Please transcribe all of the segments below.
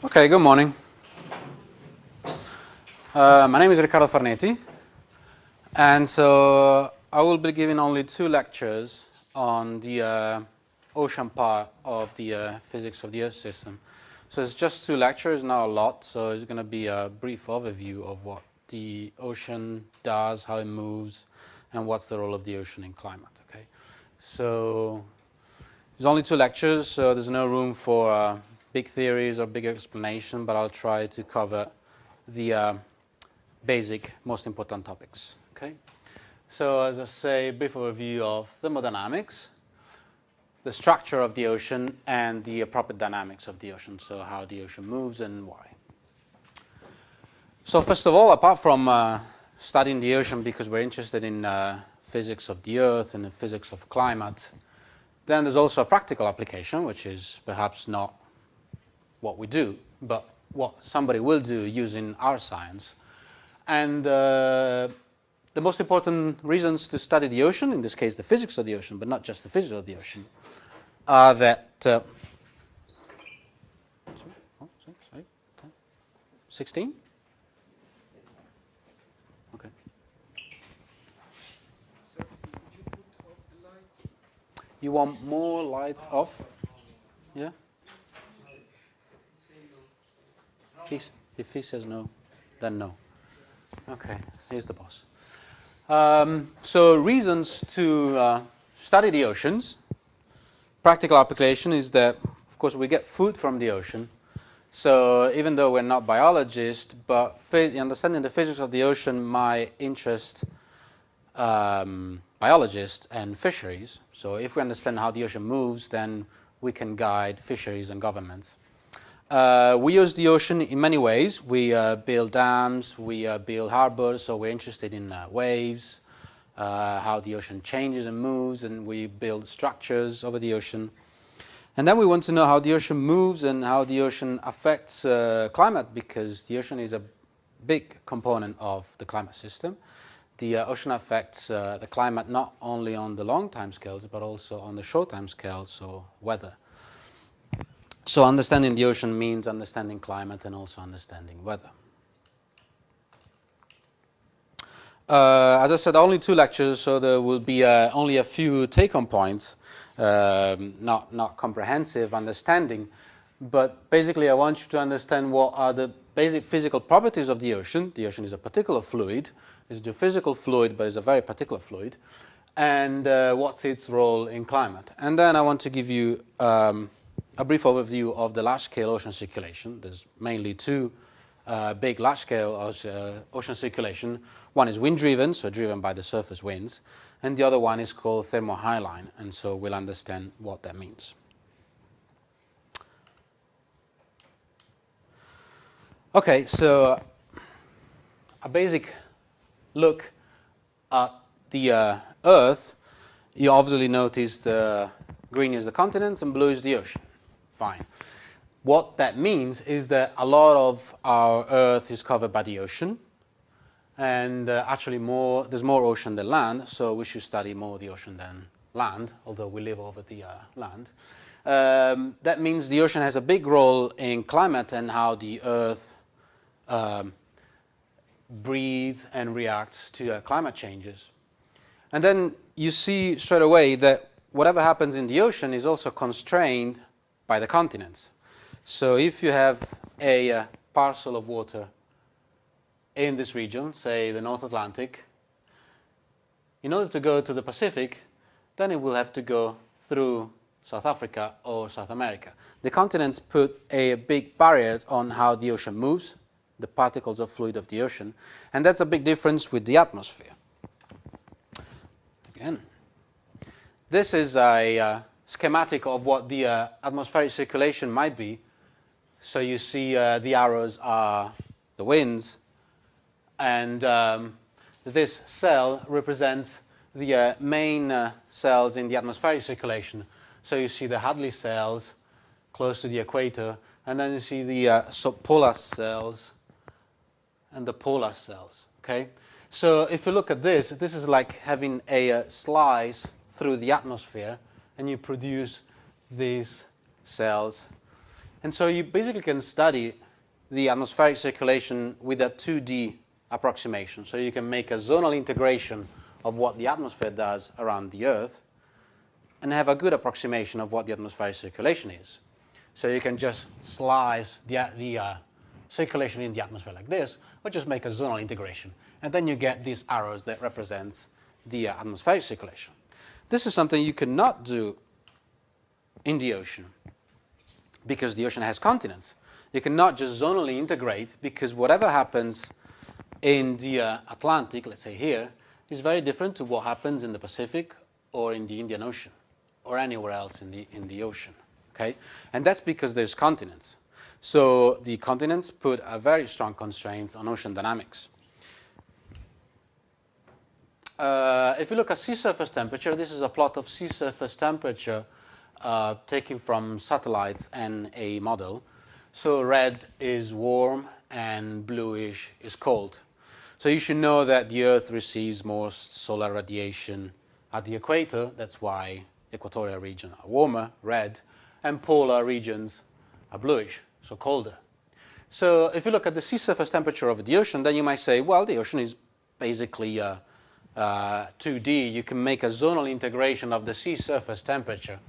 Okay, good morning. My name is Riccardo Farneti, and so I will be giving only 2 lectures on the ocean part of the physics of the Earth system. So it's just 2 lectures, not a lot, so it's going to be a brief overview of what the ocean does, how it moves, and what's the role of the ocean in climate. Okay, so there's only 2 lectures, so there's no room for big theories or big explanation, but I'll try to cover the basic, most important topics. Okay, so as I say, brief overview of thermodynamics, the structure of the ocean, and the proper dynamics of the ocean, so how the ocean moves and why. So first of all, apart from studying the ocean because we're interested in physics of the Earth and the physics of climate, then there's also a practical application, which is perhaps not what we do, but what somebody will do using our science. And the most important reasons to study the ocean, in this case the physics of the ocean, but not just the physics of the ocean, are that 16? Okay. You want more lights off? Yeah? If he says no, then no. Okay, here's the boss. So reasons to study the oceans. Practical application is that, of course, we get food from the ocean. So even though we're not biologists, but understanding the physics of the ocean might interest biologists and fisheries. So if we understand how the ocean moves, then we can guide fisheries and governments. We use the ocean in many ways. We build dams, we build harbors, so we're interested in waves, how the ocean changes and moves, and we build structures over the ocean. And then we want to know how the ocean moves and how the ocean affects climate, because the ocean is a big component of the climate system. The ocean affects the climate not only on the long time scales, but also on the short time scales, so weather. So understanding the ocean means understanding climate and also understanding weather. As I said, only 2 lectures, so there will be only a few take-home points, not comprehensive understanding, but basically I want you to understand what are the basic physical properties of the ocean. The ocean is a particular fluid. It's a geophysical fluid, but it's a very particular fluid. And what's its role in climate. And then I want to give you a brief overview of the large-scale ocean circulation. There's mainly 2 big large-scale ocean circulation. One is wind-driven, so driven by the surface winds, and the other one is called thermohaline, and so we'll understand what that means. Okay, so a basic look at the Earth. You obviously notice the green is the continents and blue is the ocean. Fine. What that means is that a lot of our Earth is covered by the ocean, and actually there's more ocean than land, so we should study more the ocean than land, although we live over the land. That means the ocean has a big role in climate and how the Earth breathes and reacts to climate changes. And then you see straight away that whatever happens in the ocean is also constrained by the continents. So if you have a parcel of water in this region, say the North Atlantic, in order to go to the Pacific, then it will have to go through South Africa or South America. The continents put a big barrier on how the ocean moves, the particles of fluid of the ocean, and that's a big difference with the atmosphere. Again, this is a schematic of what the atmospheric circulation might be. So you see the arrows are the winds, and this cell represents the main cells in the atmospheric circulation. So you see the Hadley cells close to the equator, and then you see the subpolar cells and the polar cells. Okay, so if you look at this, this is like having a slice through the atmosphere, and you produce these cells And so you basically can study the atmospheric circulation with a 2D approximation. So you can make a zonal integration of what the atmosphere does around the Earth and have a good approximation of what the atmospheric circulation is. So you can just slice the circulation in the atmosphere like this, or just make a zonal integration. And then you get these arrows that represents the atmospheric circulation. This is something you cannot do in the ocean, because the ocean has continents. You cannot just zonally integrate, because whatever happens in the Atlantic, let's say here, is very different to what happens in the Pacific or in the Indian Ocean or anywhere else in the ocean. Okay? And that's because there's continents. So the continents put a very strong constraints on ocean dynamics. If you look at sea surface temperature, this is a plot of sea surface temperature taken from satellites and a model. So red is warm and bluish is cold. So you should know that the Earth receives most solar radiation at the equator. That's why equatorial regions are warmer, red, and polar regions are bluish, so colder. So if you look at the sea surface temperature of the ocean, then you might say, well, the ocean is basically 2D. You can make a zonal integration of the sea surface temperature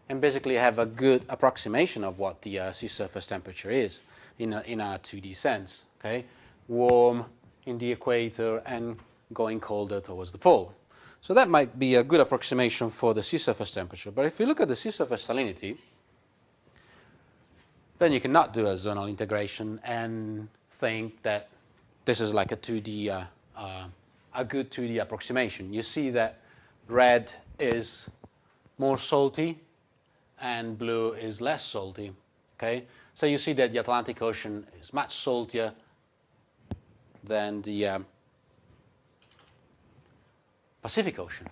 and basically have a good approximation of what the sea surface temperature is in a 2D sense. Okay? Warm in the equator and going colder towards the pole. So that might be a good approximation for the sea surface temperature. But if you look at the sea surface salinity, then you cannot do a zonal integration and think that this is like a 2D, a good 2D approximation. You see that red is more salty and blue is less salty. Okay? So you see that the Atlantic Ocean is much saltier than the Pacific Ocean.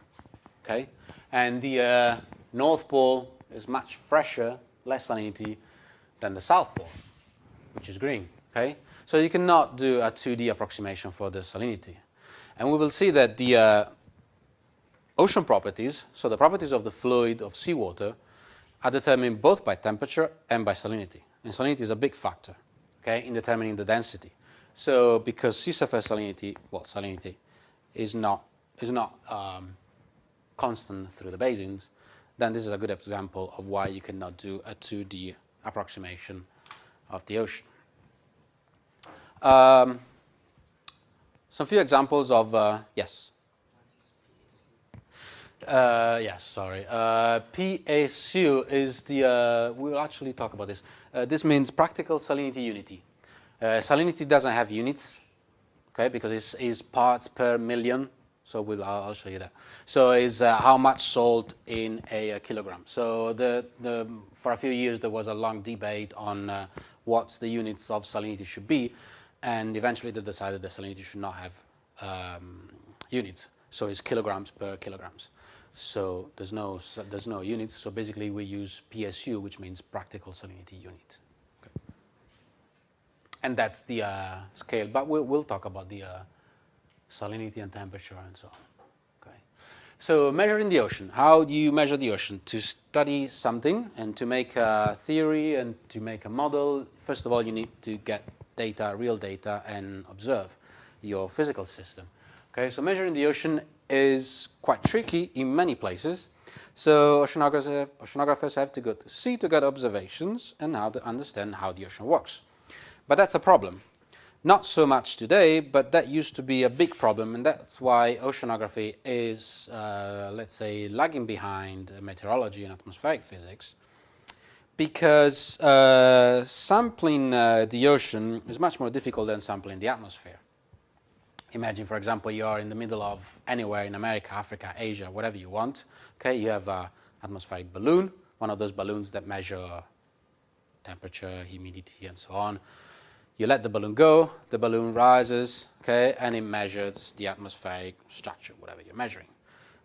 Okay? And the North Pole is much fresher, less salinity than the South Pole, which is green. Okay? So you cannot do a 2D approximation for the salinity. And we will see that the ocean properties, so the properties of the fluid of seawater, are determined both by temperature and by salinity. And salinity is a big factor, okay, in determining the density. So because sea surface salinity, well, salinity is not constant through the basins, then this is a good example of why you cannot do a 2D approximation of the ocean. Some few examples of, yes? Yes, sorry. PSU is the, we'll actually talk about this. This means practical salinity unity. Salinity doesn't have units, okay, because it's parts per million. So I'll show you that. So it's how much salt in a kilogram. So for a few years there was a long debate on what the units of salinity should be, and eventually they decided that salinity should not have units. So it's kilograms per kilograms. So there's no units. So basically we use PSU, which means practical salinity unit. Okay. And that's the scale. But we'll talk about the salinity and temperature and so on. Okay. So measuring the ocean. How do you measure the ocean? To study something and to make a theory and to make a model, first of all you need to get data, real data, and observe your physical system. Okay, so measuring the ocean is quite tricky in many places. So oceanographers have to go to sea to get observations and how to understand how the ocean works. But that's a problem. Not so much today, but that used to be a big problem, and that's why oceanography is, let's say, lagging behind meteorology and atmospheric physics, because sampling the ocean is much more difficult than sampling the atmosphere. Imagine, for example, you are in the middle of anywhere in America, Africa, Asia, whatever you want. Okay, you have an atmospheric balloon, one of those balloons that measure temperature, humidity, and so on. You let the balloon go, the balloon rises, okay, and it measures the atmospheric structure, whatever you're measuring.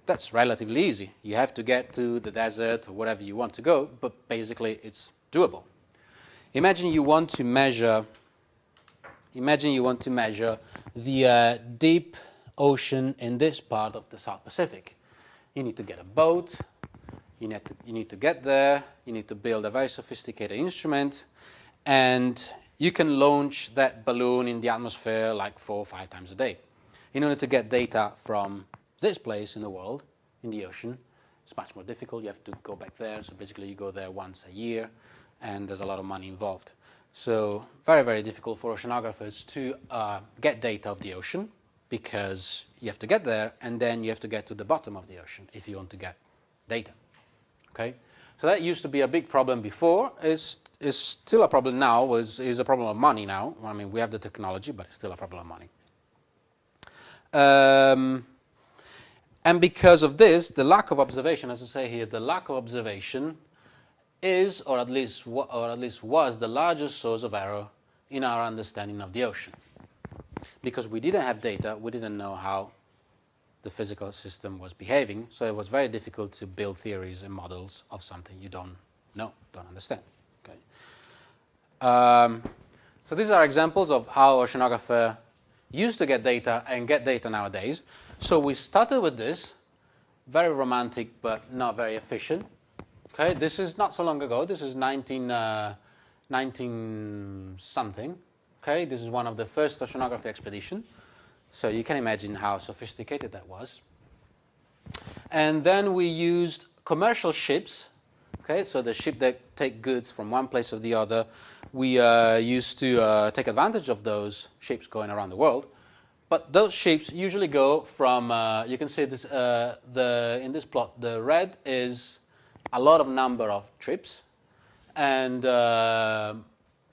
That's relatively easy. You have to get to the desert or wherever you want to go, but basically it's doable. Imagine you want to measure the deep ocean in this part of the South Pacific. You need to get a boat, You need to get there, you need to build a very sophisticated instrument, and you can launch that balloon in the atmosphere like 4 or 5 times a day. In order to get data from this place in the world, in the ocean, it's much more difficult. You have to go back there, so basically you go there once a year, and there's a lot of money involved. So very, very difficult for oceanographers to get data of the ocean, because you have to get there, and then you have to get to the bottom of the ocean if you want to get data. Okay? So that used to be a big problem before. Is still a problem now. Is a problem of money now. I mean, we have the technology, but it's still a problem of money. And because of this, the lack of observation, as I say here, the lack of observation is, or at least was, the largest source of error in our understanding of the ocean. Because we didn't have data, we didn't know how the physical system was behaving, so it was very difficult to build theories and models of something you don't know, don't understand. Okay. So these are examples of how oceanographer used to get data and get data nowadays. So we started with this, very romantic but not very efficient. Okay, this is not so long ago. This is 19 something. Okay, this is one of the first oceanography expedition. So you can imagine how sophisticated that was. And then we used commercial ships. Okay, so the ship that take goods from one place or the other. We used to take advantage of those ships going around the world. But those ships usually go from, you can see this, in this plot, the red is a lot of number of trips, and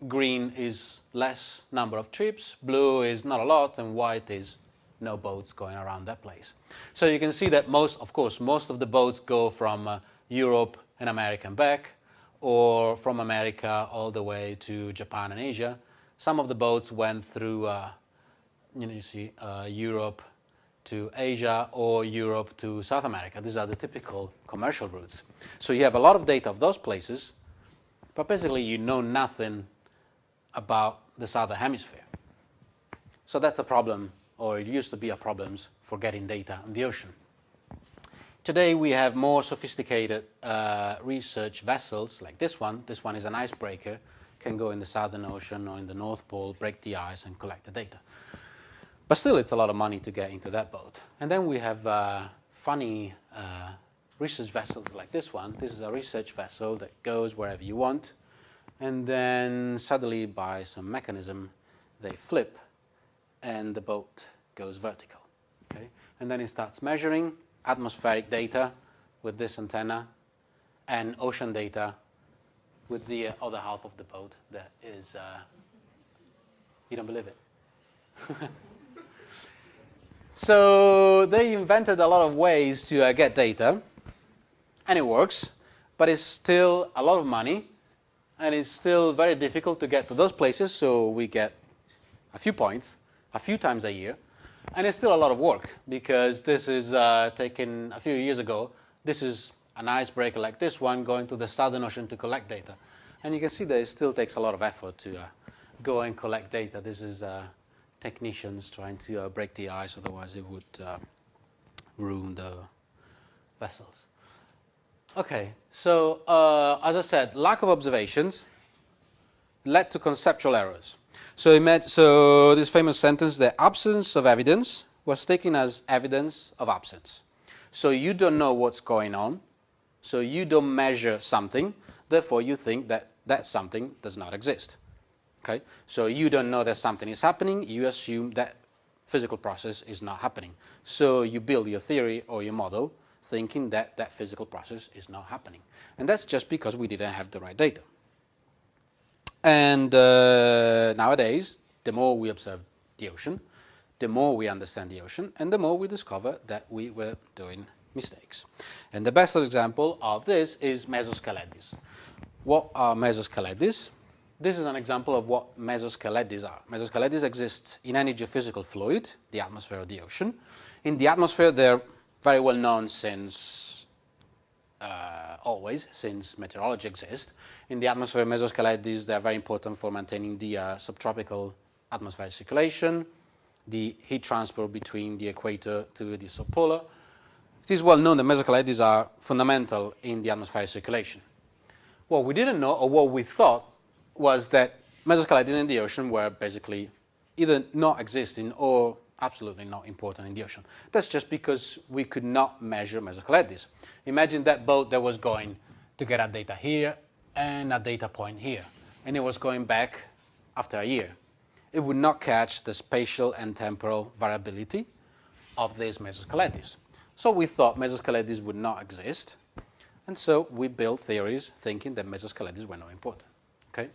green is less number of trips, blue is not a lot, and white is no boats going around that place. So you can see that most of the boats go from Europe and America and back, or from America all the way to Japan and Asia. Some of the boats went through you see Europe to Asia or Europe to South America. These are the typical commercial routes. So you have a lot of data of those places, but basically you know nothing about the southern hemisphere. So that's a problem, or it used to be a problem for getting data in the ocean. Today we have more sophisticated research vessels like this one. This one is an icebreaker, can go in the Southern Ocean or in the North Pole, break the ice and collect the data. But still, it's a lot of money to get into that boat. And then we have funny research vessels like this one. This is a research vessel that goes wherever you want. And then suddenly, by some mechanism, they flip and the boat goes vertical. Okay? And then it starts measuring atmospheric data with this antenna and ocean data with the other half of the boat that is, you don't believe it. So they invented a lot of ways to get data, and it works, but it's still a lot of money, and it's still very difficult to get to those places, so we get a few points a few times a year, and it's still a lot of work, because this is taken a few years ago. This is an icebreaker like this one going to the Southern Ocean to collect data, and you can see that it still takes a lot of effort to go and collect data. This is technicians trying to break the ice, otherwise it would ruin the vessels. Okay, so as I said, lack of observations led to conceptual errors. So this famous sentence, the absence of evidence was taken as evidence of absence. So you don't know what's going on, so you don't measure something, therefore you think that that something does not exist. Okay? So you don't know that something is happening, you assume that physical process is not happening. So you build your theory or your model thinking that that physical process is not happening. And that's just because we didn't have the right data. And nowadays, the more we observe the ocean, the more we understand the ocean, and the more we discover that we were doing mistakes. And the best example of this is mesoskeledis. What are mesoskeledis? This is an example of what mesoskeledis are. Mesoskeledis exist in any geophysical fluid, the atmosphere or the ocean. In the atmosphere, they're very well known since always, since meteorology exists. In the atmosphere, mesoskeledis, they're very important for maintaining the subtropical atmospheric circulation, the heat transport between the equator to the subpolar, It is well known that mesoscale eddies are fundamental in the atmospheric circulation. What we didn't know, or what we thought, was that mesoscale eddies in the ocean were basically either not existing or absolutely not important in the ocean. That's just because we could not measure mesoscale eddies. Imagine that boat that was going to get a data here and a data point here, and it was going back after a year. It would not catch the spatial and temporal variability of these mesoscale eddies. So we thought mesoscale eddies would not exist, and so we built theories thinking that mesoscale eddies were not important. Okay?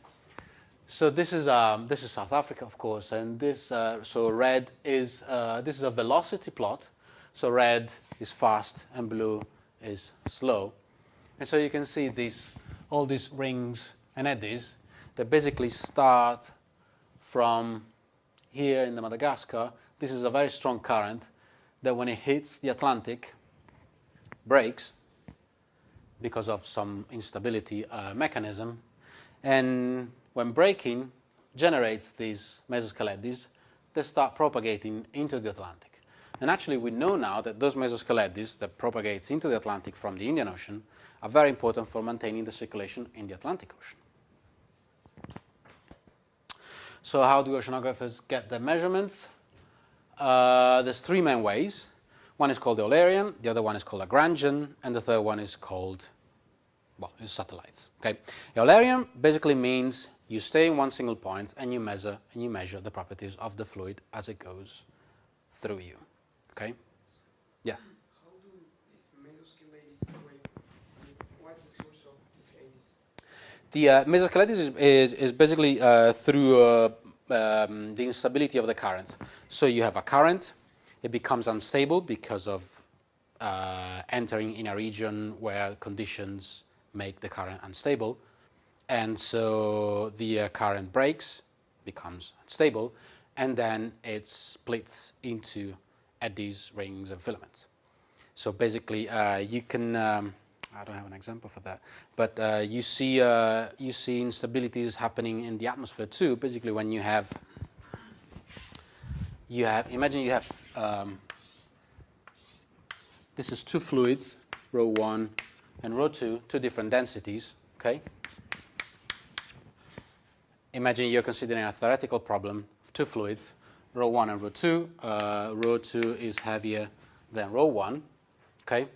So this is South Africa, of course, and this so red is this is a velocity plot. So red is fast and blue is slow, and so you can see all these rings and eddies that basically start from here in the Madagascar. This is a very strong current that when it hits the Atlantic breaks because of some instability mechanism, and when breaking generates these mesoscale eddies that start propagating into the Atlantic. And actually we know now that those mesoscale eddies that propagates into the Atlantic from the Indian Ocean are very important for maintaining the circulation in the Atlantic Ocean. So how do oceanographers get their measurements? There's three main ways. One is called the Eulerian, the other one is called Lagrangian, and the third one is called, well, it's satellites. Okay? Eulerian basically means you stay in one single point and you measure the properties of the fluid as it goes through you. Okay? Yeah. How do these mesoscale eddies break? What is the source of these eddies? The mesoscale eddies is basically through the instability of the currents. So you have a current, it becomes unstable because of entering in a region where conditions make the current unstable, and so the current breaks, becomes unstable, and then it splits into eddies, rings, and filaments. So basically, you can I don't have an example for that, but you see instabilities happening in the atmosphere too. Basically, when you have imagine you have this is two fluids, rho 1 and rho 2, two different densities. Okay. Imagine you're considering a theoretical problem of two fluids, rho 1 and rho 2. Rho 2 is heavier than rho 1. Okay.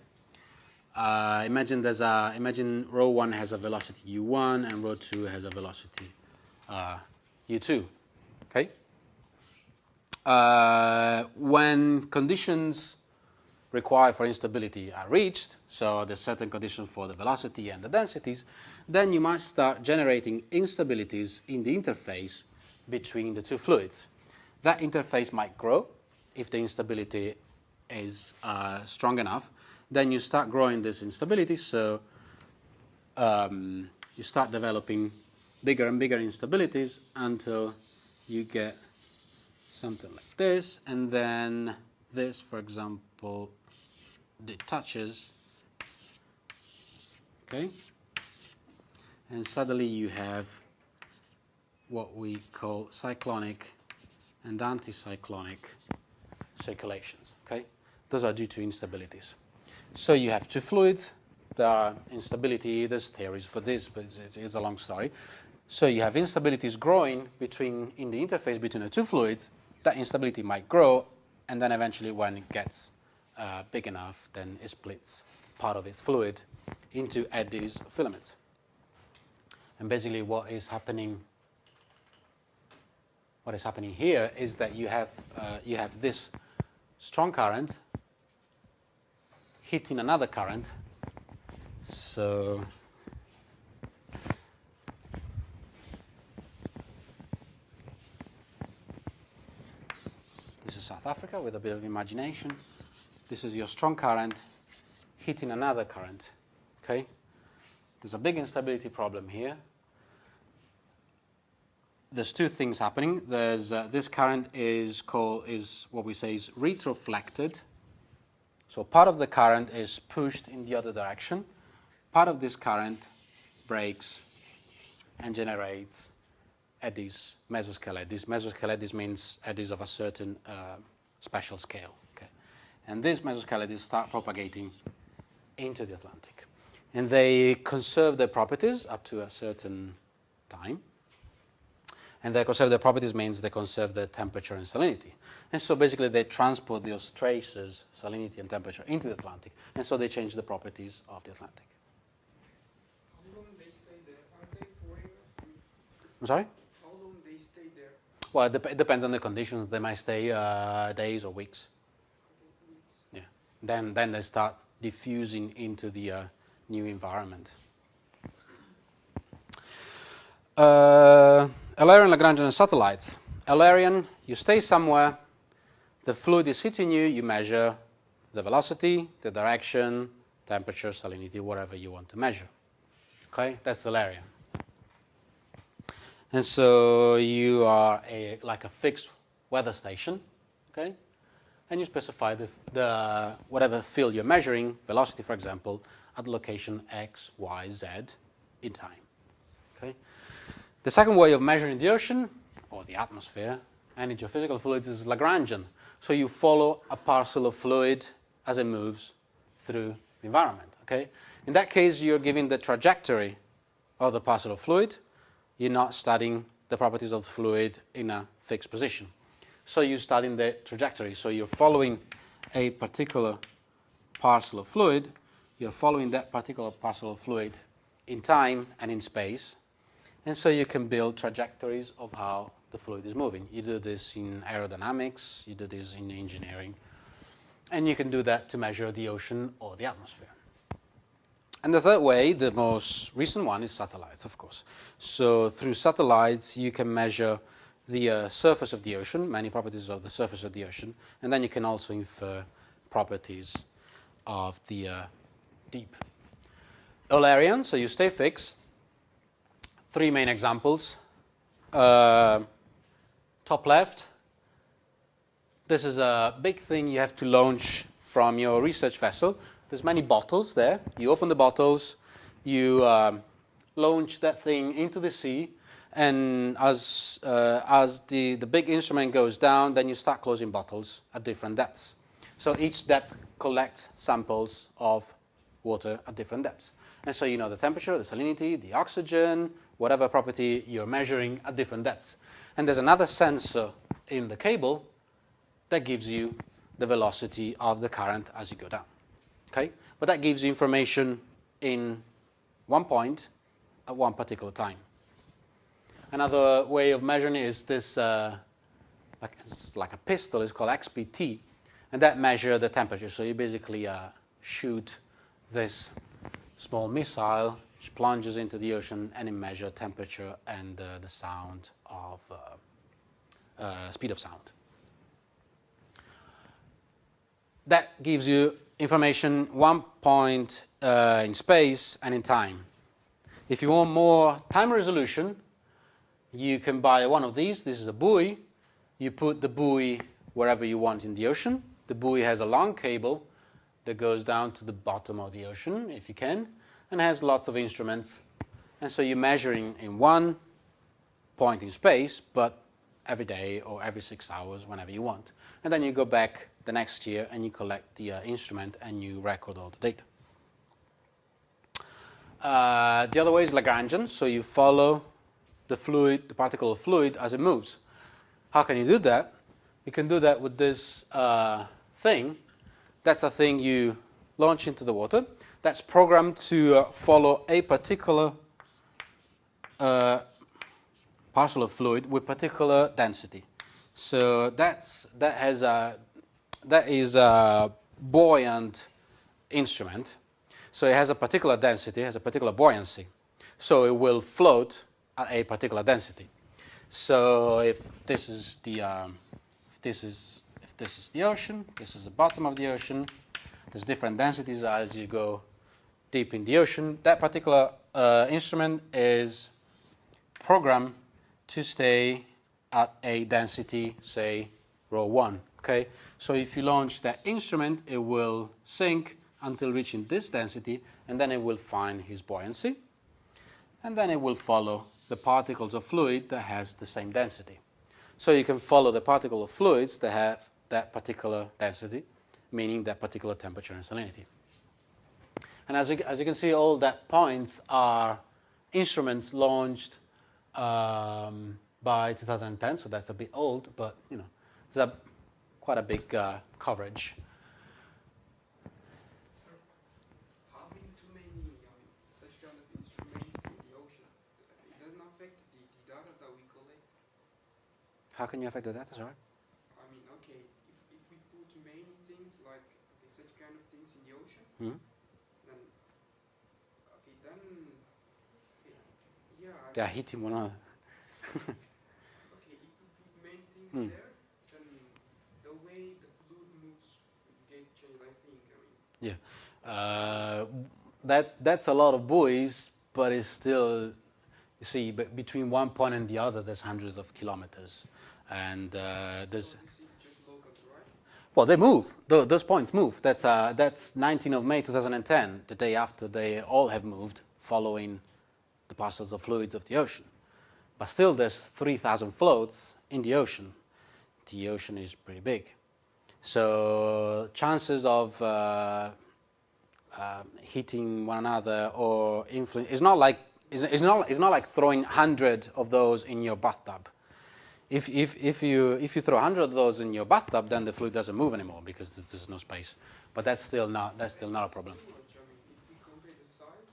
Imagine rho 1 has a velocity u1 and rho 2 has a velocity u2. Okay. When conditions required for instability are reached, so there's certain conditions for the velocity and the densities, then you might start generating instabilities in the interface between the two fluids. That interface might grow if the instability is strong enough. Then you start growing this instability, so you start developing bigger and bigger instabilities until you get something like this, and then this, for example, detaches, okay, and suddenly you have what we call cyclonic and anticyclonic circulations. Okay, those are due to instabilities. So you have two fluids. There are instability. There's theories for this, but it's a long story. So you have instabilities growing in the interface between the two fluids. That instability might grow, and then eventually, when it gets big enough, then it splits part of its fluid into eddies, filaments. And basically, what is happening here is that you have this strong current hitting another current. So this is South Africa with a bit of imagination. This is your strong current hitting another current. Okay? There's a big instability problem here. There's two things happening. There's this current is what we say is retroflected. So part of the current is pushed in the other direction. Part of this current breaks and generates eddies, mesoscale eddies. Mesoscale eddies means eddies of a certain spatial scale. Okay? and these mesoskeleton start propagating into the Atlantic. And they conserve their properties up to a certain time. And they conserve their properties means they conserve their temperature and salinity. And so basically they transport those traces, salinity and temperature, into the Atlantic. And so they change the properties of the Atlantic. How long they stay there? Are they forever? I'm sorry? How long they stay there? Well, it depends on the conditions. They might stay days or weeks. Yeah. Then they start diffusing into the new environment. Eulerian, Lagrangian satellites. Eulerian, you stay somewhere, the fluid is hitting you, you measure the velocity, the direction, temperature, salinity, whatever you want to measure. Okay, that's Eulerian. And so you are like a fixed weather station, okay? And you specify the whatever field you're measuring, velocity, for example, at location X, Y, Z in time. Okay? The second way of measuring the ocean, or the atmosphere, and in geophysical fluids is Lagrangian. So you follow a parcel of fluid as it moves through the environment. Okay? In that case, you're giving the trajectory of the parcel of fluid. You're not studying the properties of the fluid in a fixed position. So you're studying the trajectory. So you're following a particular parcel of fluid. You're following that particular parcel of fluid in time and in space. And so you can build trajectories of how the fluid is moving. You do this in aerodynamics, you do this in engineering, and you can do that to measure the ocean or the atmosphere. And the third way, the most recent one, is satellites, of course. So through satellites, you can measure the surface of the ocean, many properties of the surface of the ocean, and then you can also infer properties of the deep. Eulerian, so you stay fixed. Three main examples. Top left, this is a big thing you have to launch from your research vessel. There's many bottles there. You open the bottles, you launch that thing into the sea, and as the big instrument goes down, then you start closing bottles at different depths. So each depth collects samples of water at different depths. And so you know the temperature, the salinity, the oxygen, whatever property you're measuring at different depths. And there's another sensor in the cable that gives you the velocity of the current as you go down. Okay? But that gives you information in one point at one particular time. Another way of measuring it is this, it's like a pistol, it's called XPT, and that measures the temperature. So you basically shoot this small missile, which plunges into the ocean, and it measures temperature and the sound of speed of sound. That gives you information one point in space and in time. If you want more time resolution, you can buy one of these. This is a buoy. You put the buoy wherever you want in the ocean. The buoy has a long cable that goes down to the bottom of the ocean, if you can, and has lots of instruments. And so you're measuring in one point in space, but every day or every 6 hours, whenever you want. And then you go back the next year and you collect the instrument and you record all the data. The other way is Lagrangian, so you follow the fluid, the particle of fluid as it moves. How can you do that? You can do that with this thing. That's the thing you launch into the water. That's programmed to follow a particular parcel of fluid with particular density. So that is a buoyant instrument. So it has a particular density, has a particular buoyancy. So it will float at a particular density. So if this is the ocean, this is the bottom of the ocean. There's different densities as you go deep in the ocean. That particular instrument is programmed to stay at a density, say, rho 1. Okay? So if you launch that instrument, it will sink until reaching this density, and then it will find his buoyancy. And then it will follow the particles of fluid that has the same density. So you can follow the particle of fluids that have that particular density, meaning that particular temperature and salinity. And as you can see, all that points are instruments launched by 2010, so that's a bit old, but you know, it's quite a big coverage. So, having too many such kind of instruments in the ocean, it doesn't affect the data that we collect? How can you affect the data, sorry? I mean, okay, if we put many things like such kind of things in the ocean, Mm-hmm. then, okay, then, okay, yeah. They are hitting one another. Okay, if we put many things there, then the way the fluid moves will get changed, I think. I mean. Yeah. That's a lot of buoys, but it's still, you see, between one point and the other, there's hundreds of kilometers. And there's... So this is just local, right? Well, they move. Those points move. That's 19th of May 2010, the day after they all have moved, following the parcels of fluids of the ocean. But still, there's 3,000 floats in the ocean. The ocean is pretty big. So chances of hitting one another or influence, it's not like throwing 100 of those in your bathtub. If you throw 100 of those in your bathtub, then the fluid doesn't move anymore because there's no space. But that's still not a problem. If we compare the size,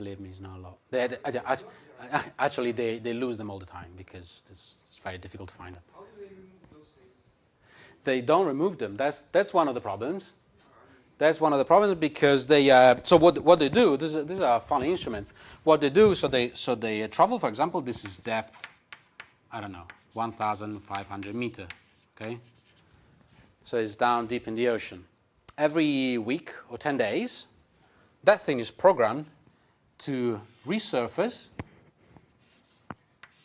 Believe me, it's not a lot. Actually, they lose them all the time because it's very difficult to find them. how do they remove those things? They don't remove them. That's one of the problems. That's one of the problems because they. So what they do? These are funny instruments. What they do? So they travel. For example, this is depth. I don't know, 1,500 meter. Okay. So it's down deep in the ocean. Every week or 10 days, that thing is programmed to resurface,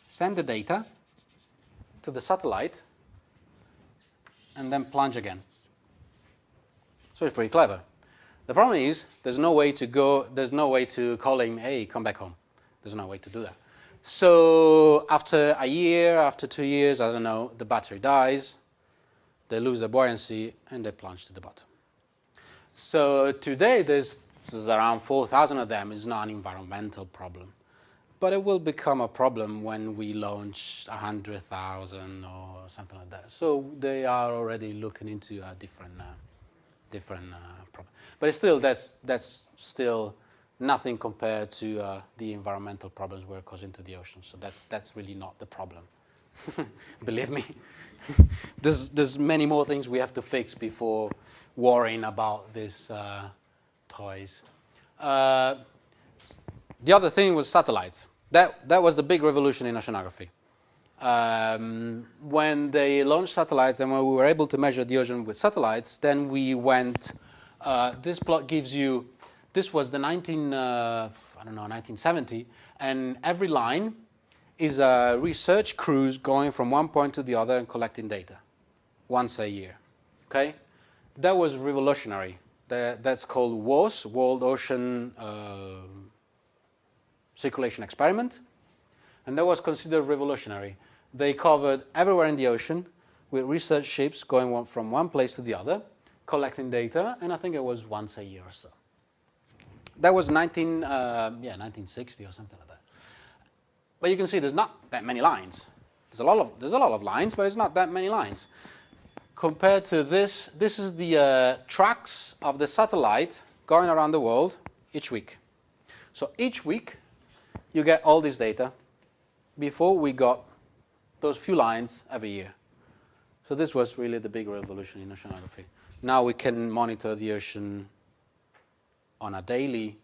send the data to the satellite, and then plunge again. So it's pretty clever. The problem is there's no way to call him, hey, come back home. There's no way to do that. So after a year, after 2 years, I don't know, the battery dies, they lose the buoyancy, and they plunge to the bottom. So today there's around 4,000 of them. It's not an environmental problem. But it will become a problem when we launch 100,000 or something like that. So they are already looking into a different problem. But it's still, that's still nothing compared to the environmental problems we're causing to the ocean. So that's really not the problem. Believe me. There's many more things we have to fix before worrying about these toys. The other thing was satellites. That was the big revolution in oceanography. When they launched satellites and when we were able to measure the ocean with satellites, then we went, this plot gives you, this was the 1970, and every line is a research cruise going from one point to the other and collecting data once a year. Okay? That was revolutionary. That's called WOS, World Ocean Circulation Experiment, and that was considered revolutionary. They covered everywhere in the ocean with research ships going from one place to the other, collecting data, and I think it was once a year or so. That was 1960 or something like that. But you can see there's not that many lines. There's a lot of lines, but it's not that many lines. Compared to this is the tracks of the satellite going around the world each week. So each week, you get all this data. Before, we got those few lines every year. So this was really the big revolution in oceanography. Now we can monitor the ocean on a daily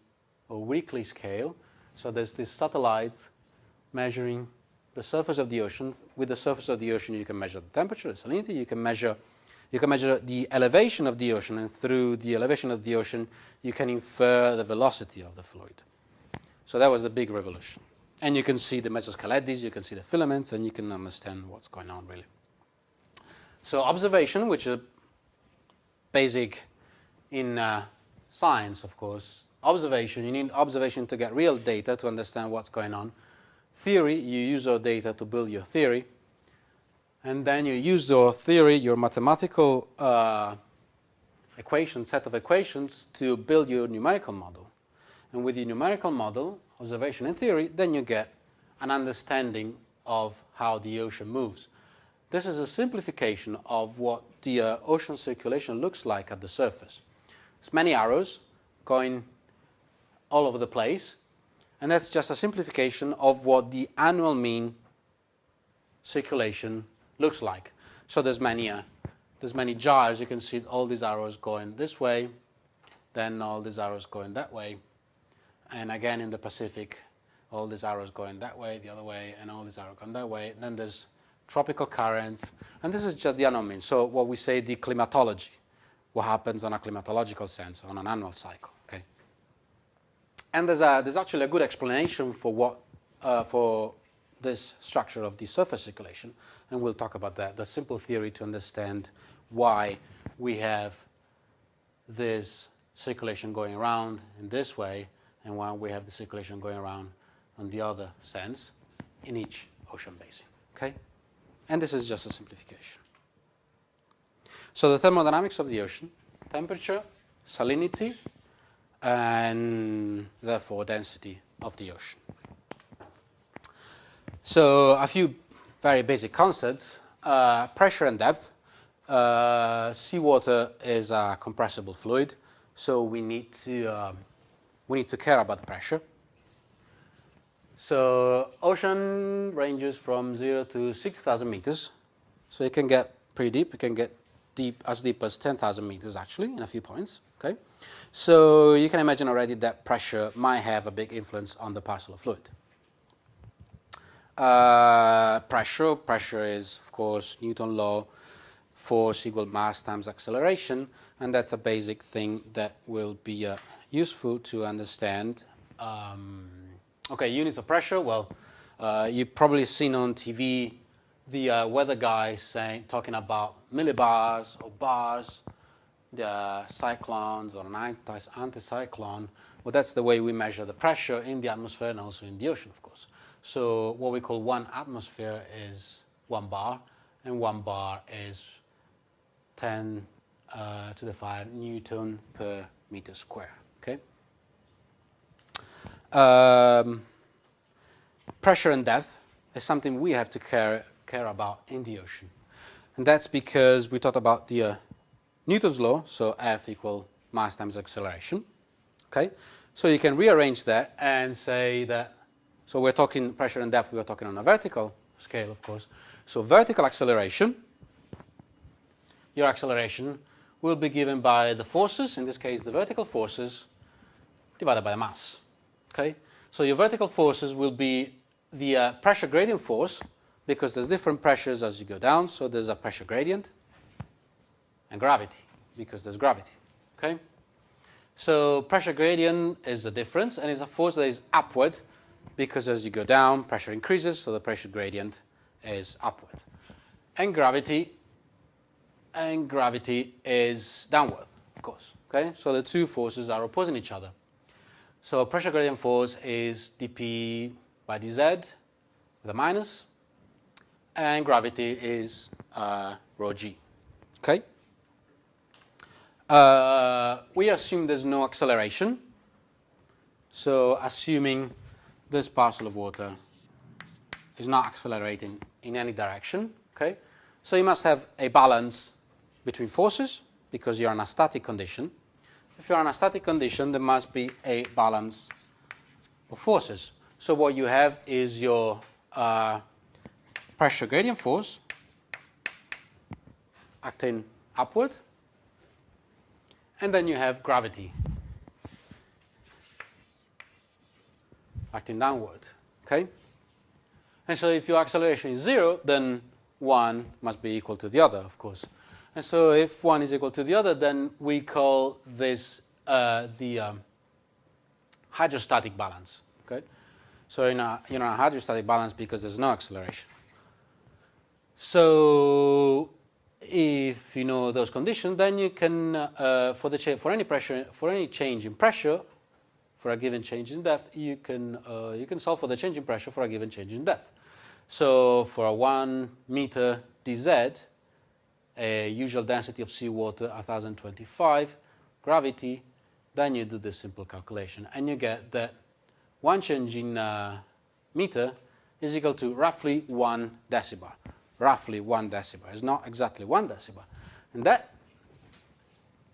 or weekly scale. So there's these satellites measuring the surface of the ocean. With the surface of the ocean, you can measure the temperature, the salinity. You can measure the elevation of the ocean, and through the elevation of the ocean, you can infer the velocity of the fluid. So that was the big revolution. And you can see the mesoskeletes, you can see the filaments, and you can understand what's going on, really. So observation, which is basic in science, of course. Observation, you need observation to get real data to understand what's going on. Theory, you use your data to build your theory. and then you use your theory, your mathematical set of equations to build your numerical model. And with your numerical model, observation and theory, then you get an understanding of how the ocean moves. This is a simplification of what the ocean circulation looks like at the surface. It's many arrows going all over the place, and that's just a simplification of what the annual mean circulation looks like. So there's many gyres. You can see all these arrows going this way, then all these arrows going that way, and again in the Pacific, all these arrows going that way, the other way, and all these arrows going that way. Then there's tropical currents, and this is just the annual mean. So what we say the climatology, what happens on a climatological sense, on an annual cycle. Okay. And there's actually a good explanation for what for this structure of the surface circulation, and we'll talk about that. The simple theory to understand why we have this circulation going around in this way, and why we have the circulation going around on the other sense in each ocean basin. Okay? And this is just a simplification. So the thermodynamics of the ocean, temperature, salinity, and therefore density of the ocean. So a few very basic concepts. Pressure and depth. Seawater is a compressible fluid, so we need to care about the pressure. So ocean ranges from 0 to 6,000 meters. So it can get pretty deep. It can get as deep as 10,000 meters actually in a few points. Okay, so you can imagine already that pressure might have a big influence on the parcel of fluid. Pressure is, of course, Newton's law, force equal mass times acceleration, and that's a basic thing that will be useful to understand. Okay, units of pressure. Well, you've probably seen on TV the weather guys talking about millibars or bars, the cyclones or an anticyclone. Well, that's the way we measure the pressure in the atmosphere and also in the ocean, of course. So what we call 1 atmosphere is 1 bar, and 1 bar is 10 to the 5 Newton per meter square. Okay. Pressure and depth is something we have to care about in the ocean, and that's because we talked about the Newton's law, so F equal mass times acceleration. Okay, so you can rearrange that and say that. So we're talking pressure and depth. We're talking on a vertical scale, of course. So vertical acceleration. Your acceleration will be given by the forces, in this case the vertical forces, divided by the mass. Okay? So your vertical forces will be the pressure gradient force, because there's different pressures as you go down, so there's a pressure gradient, and gravity, because there's gravity. Okay? So pressure gradient is the difference, and it's a force that is upward, because as you go down, pressure increases, so the pressure gradient is upward. And gravity is downward, of course. Okay? So the two forces are opposing each other. So pressure gradient force is dP by dz with a minus, and gravity is rho g. Okay? We assume there's no acceleration. So assuming this parcel of water is not accelerating in any direction. Okay? So you must have a balance between forces, because you're in a static condition. If you're in a static condition, there must be a balance of forces. So what you have is your pressure gradient force acting upward, and then you have gravity acting downward. Okay? And so if your acceleration is 0, then one must be equal to the other, of course. And so if one is equal to the other, then we call this the hydrostatic balance. Okay? So in a hydrostatic balance, because there's no acceleration. So if you know those conditions, then you can for any change in pressure, for a given change in depth, you can solve for the change in pressure for a given change in depth. So for a 1 meter dz, a usual density of seawater 1025, gravity, then you do this simple calculation, and you get that one change in meter is equal to roughly 1 decibel. Roughly 1 decibel. It's not exactly 1 decibel. And that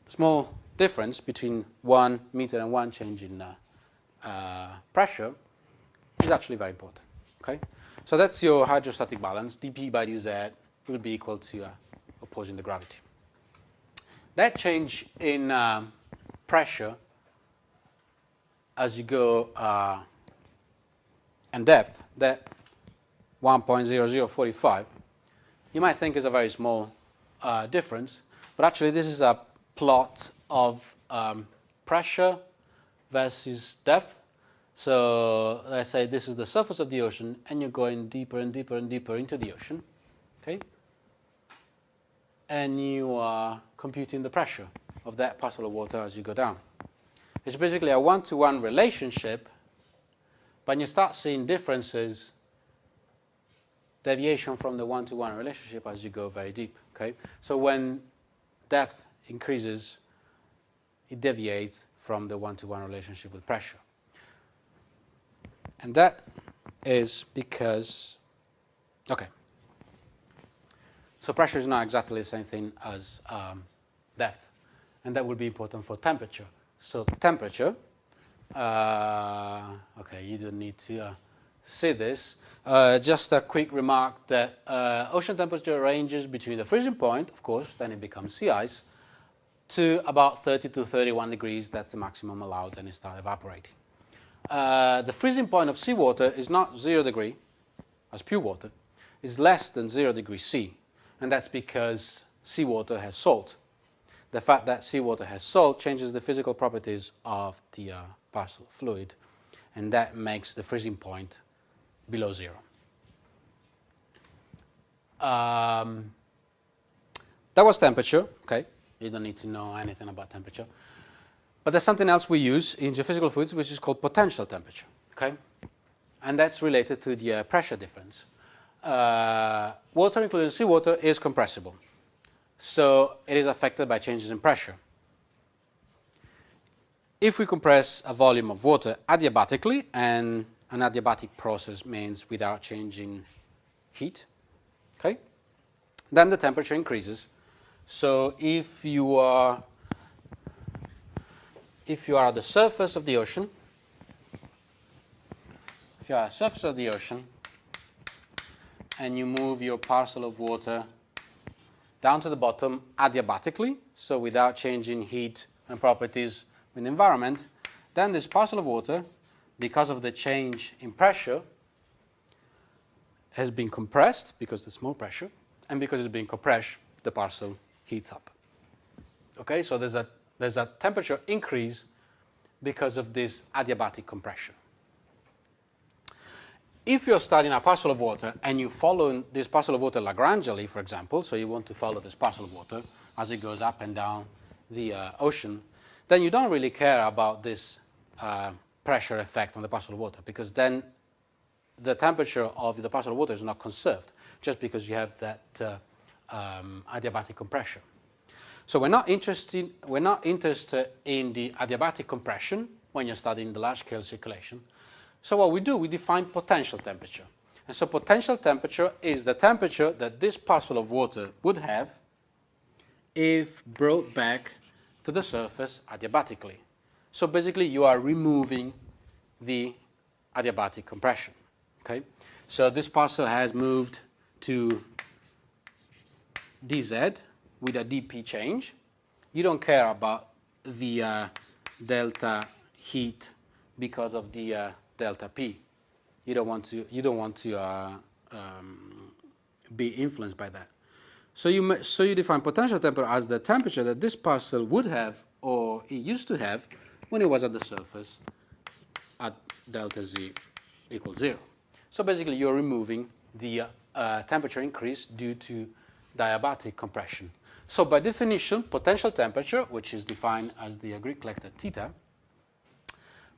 small difference between 1 meter and 1 change in pressure is actually very important. Okay? So that's your hydrostatic balance. dP by dz will be equal to opposing the gravity. That change in pressure as you go in depth, that 1.0045, you might think is a very small difference, but actually this is a plot of pressure versus depth. So let's say this is the surface of the ocean, and you're going deeper and deeper and deeper into the ocean, okay? And you are computing the pressure of that parcel of water as you go down. It's basically a one-to-one relationship, but you start seeing differences, deviation from the one-to-one relationship as you go very deep, okay? So when depth increases, it deviates from the one-to-one relationship with pressure. And that is because, okay, so pressure is not exactly the same thing as depth, and that will be important for temperature. So temperature, okay, you don't need to see this. Just a quick remark that ocean temperature ranges between the freezing point, of course, then it becomes sea ice, to about 30 to 31 degrees. That's the maximum allowed, and it starts evaporating. The freezing point of seawater is not 0 degree, as pure water. It's less than 0 degrees C, and that's because seawater has salt. The fact that seawater has salt changes the physical properties of the parcel fluid, and that makes the freezing point below 0. That was temperature, okay? You don't need to know anything about temperature. But there's something else we use in geophysical fluids which is called potential temperature, okay? And that's related to the pressure difference. Water, including seawater, is compressible. So it is affected by changes in pressure. If we compress a volume of water adiabatically, and an adiabatic process means without changing heat, okay, then the temperature increases. So if you are at the surface of the ocean, and you move your parcel of water down to the bottom adiabatically, so without changing heat and properties in the environment, then this parcel of water, because of the change in pressure, has been compressed because there's more pressure, and because it's being compressed, the parcel heats up. Okay, so there's a temperature increase because of this adiabatic compression. If you're studying a parcel of water and you follow this parcel of water Lagrangially, for example, so you want to follow this parcel of water as it goes up and down the ocean, then you don't really care about this pressure effect on the parcel of water, because then the temperature of the parcel of water is not conserved just because you have that adiabatic compression. So we're not interested in the adiabatic compression when you're studying the large-scale circulation. So what we do, we define potential temperature. And so potential temperature is the temperature that this parcel of water would have if brought back to the surface adiabatically. So basically you are removing the adiabatic compression. Okay? So this parcel has moved to dz with a dP change. You don't care about the delta heat because of the delta P. You don't want to be influenced by that. So you define potential temperature as the temperature that this parcel would have, or it used to have, when it was at the surface at delta Z equals 0. So basically you're removing the temperature increase due to diabatic compression. So by definition, potential temperature, which is defined as the Greek letter theta,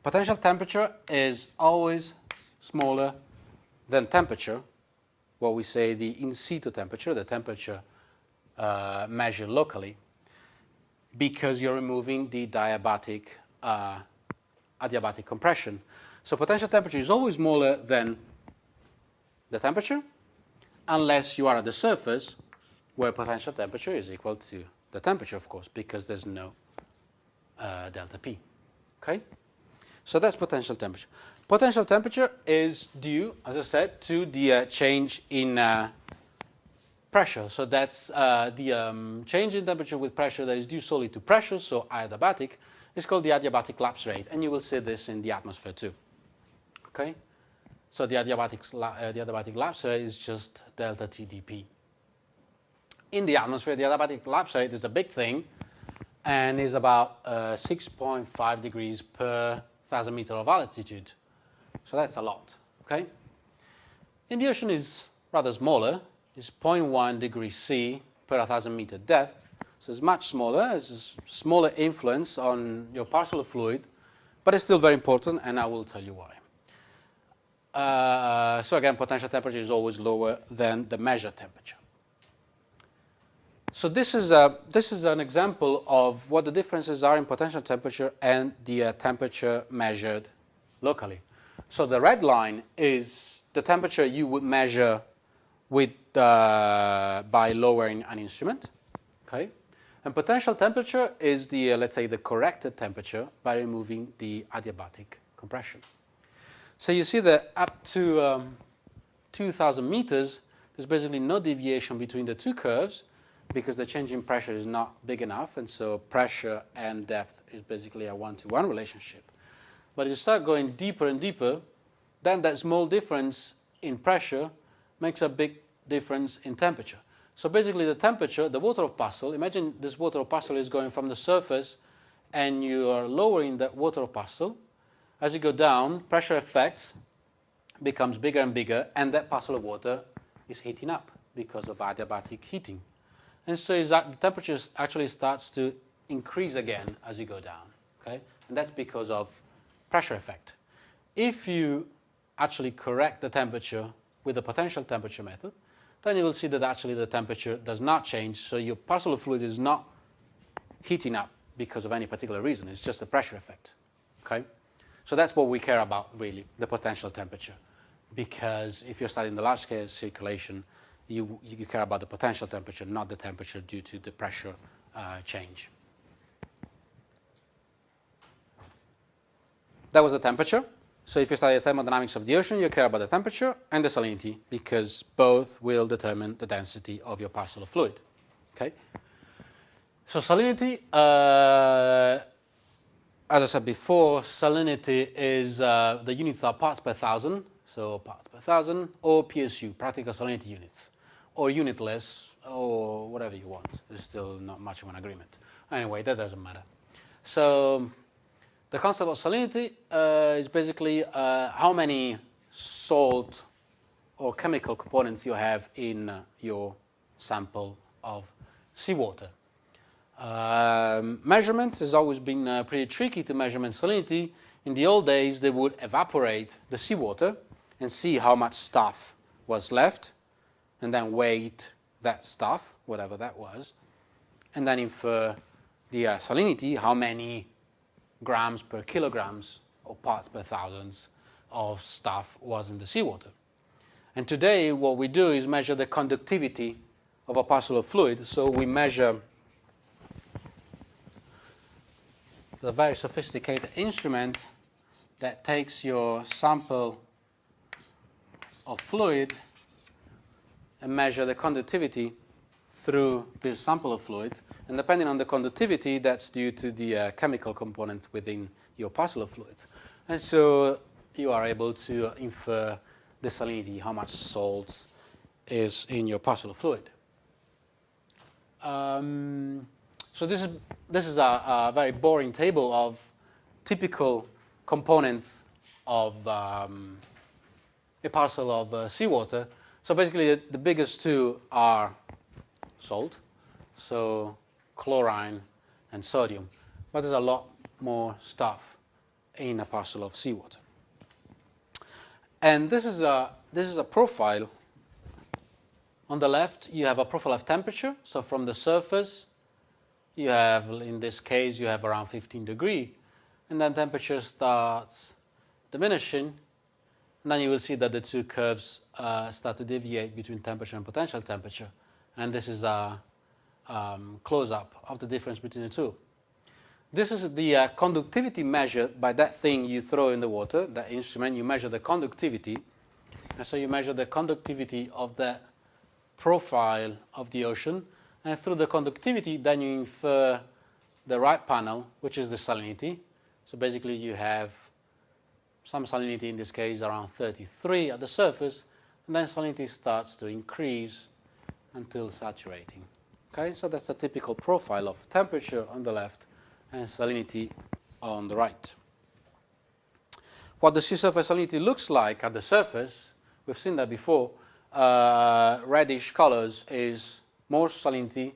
potential temperature is always smaller than temperature what we say the in situ temperature, the temperature measured locally, because you're removing the adiabatic compression. So potential temperature is always smaller than the temperature, unless you are at the surface, where potential temperature is equal to the temperature, of course, because there's no delta P. Okay? So that's potential temperature. Potential temperature is due, as I said, to the change in pressure. So that's the change in temperature with pressure that is due solely to pressure, so adiabatic, is called the adiabatic lapse rate, and you will see this in the atmosphere too. Okay? So the adiabatic lapse rate is just delta TdP. In the atmosphere, the adiabatic lapse rate is a big thing, and is about 6.5 degrees per 1,000 meters of altitude. So that's a lot. Okay? In the ocean is rather smaller. It's 0.1 degrees C per 1,000 meter depth. So it's much smaller. It's a smaller influence on your parcel of fluid, but it's still very important, and I will tell you why. So again, potential temperature is always lower than the measured temperature. So this is an example of what the differences are in potential temperature and the temperature measured locally. So the red line is the temperature you would measure with by lowering an instrument. Okay, and potential temperature is the let's say the corrected temperature by removing the adiabatic compression. So you see that up to 2,000 meters, there's basically no deviation between the two curves, because the change in pressure is not big enough, and so pressure and depth is basically a one-to-one relationship. But you start going deeper and deeper, then that small difference in pressure makes a big difference in temperature. So basically the temperature, the water corpuscle, imagine this water corpuscle is going from the surface and you are lowering that water corpuscle. As you go down, pressure effects becomes bigger and bigger, and that parcel of water is heating up because of adiabatic heating. And so the temperature actually starts to increase again as you go down. Okay? And that's because of pressure effect. If you actually correct the temperature with the potential temperature method, then you will see that actually the temperature does not change, so your parcel of fluid is not heating up because of any particular reason. It's just a pressure effect. Okay? So that's what we care about, really, the potential temperature. Because if you're studying the large-scale circulation, you care about the potential temperature, not the temperature due to the pressure change. That was the temperature. So if you study the thermodynamics of the ocean, you care about the temperature and the salinity, because both will determine the density of your parcel of fluid. Okay? So salinity, as I said before, salinity is the units are parts per thousand, so parts per thousand, or PSU, practical salinity units, or unitless, or whatever you want. There's still not much of an agreement. Anyway, that doesn't matter. So the concept of salinity is basically how many salt or chemical components you have in your sample of seawater. Measurements has always been pretty tricky to measure salinity. In the old days, they would evaporate the seawater and see how much stuff was left, and then weight that stuff, whatever that was, and then infer the salinity, how many grams per kilograms or parts per thousands of stuff was in the seawater. And today what we do is measure the conductivity of a parcel of fluid. So we measure a very sophisticated instrument that takes your sample of fluid and measure the conductivity through this sample of fluid, and depending on the conductivity, that's due to the chemical components within your parcel of fluid. And so you are able to infer the salinity, how much salt is in your parcel of fluid. So this is a very boring table of typical components of a parcel of seawater. So basically the biggest two are salt, so chlorine and sodium, but there's a lot more stuff in a parcel of seawater. And this is a profile On the left, you have a profile of temperature. So from the surface, you have, in this case, you have around 15 degrees. And then temperature starts diminishing. And then you will see that the two curves start to deviate between temperature and potential temperature. And this is a close-up of the difference between the two. This is the conductivity measured by that thing you throw in the water, that instrument. You measure the conductivity. And so you measure the conductivity of the profile of the ocean. And through the conductivity, then you infer the right panel, which is the salinity. So basically, you have some salinity, in this case, around 33 at the surface. And then salinity starts to increase until saturating. Okay, so that's a typical profile of temperature on the left and salinity on the right. What the sea surface salinity looks like at the surface, we've seen that before. Reddish colors is more salinity,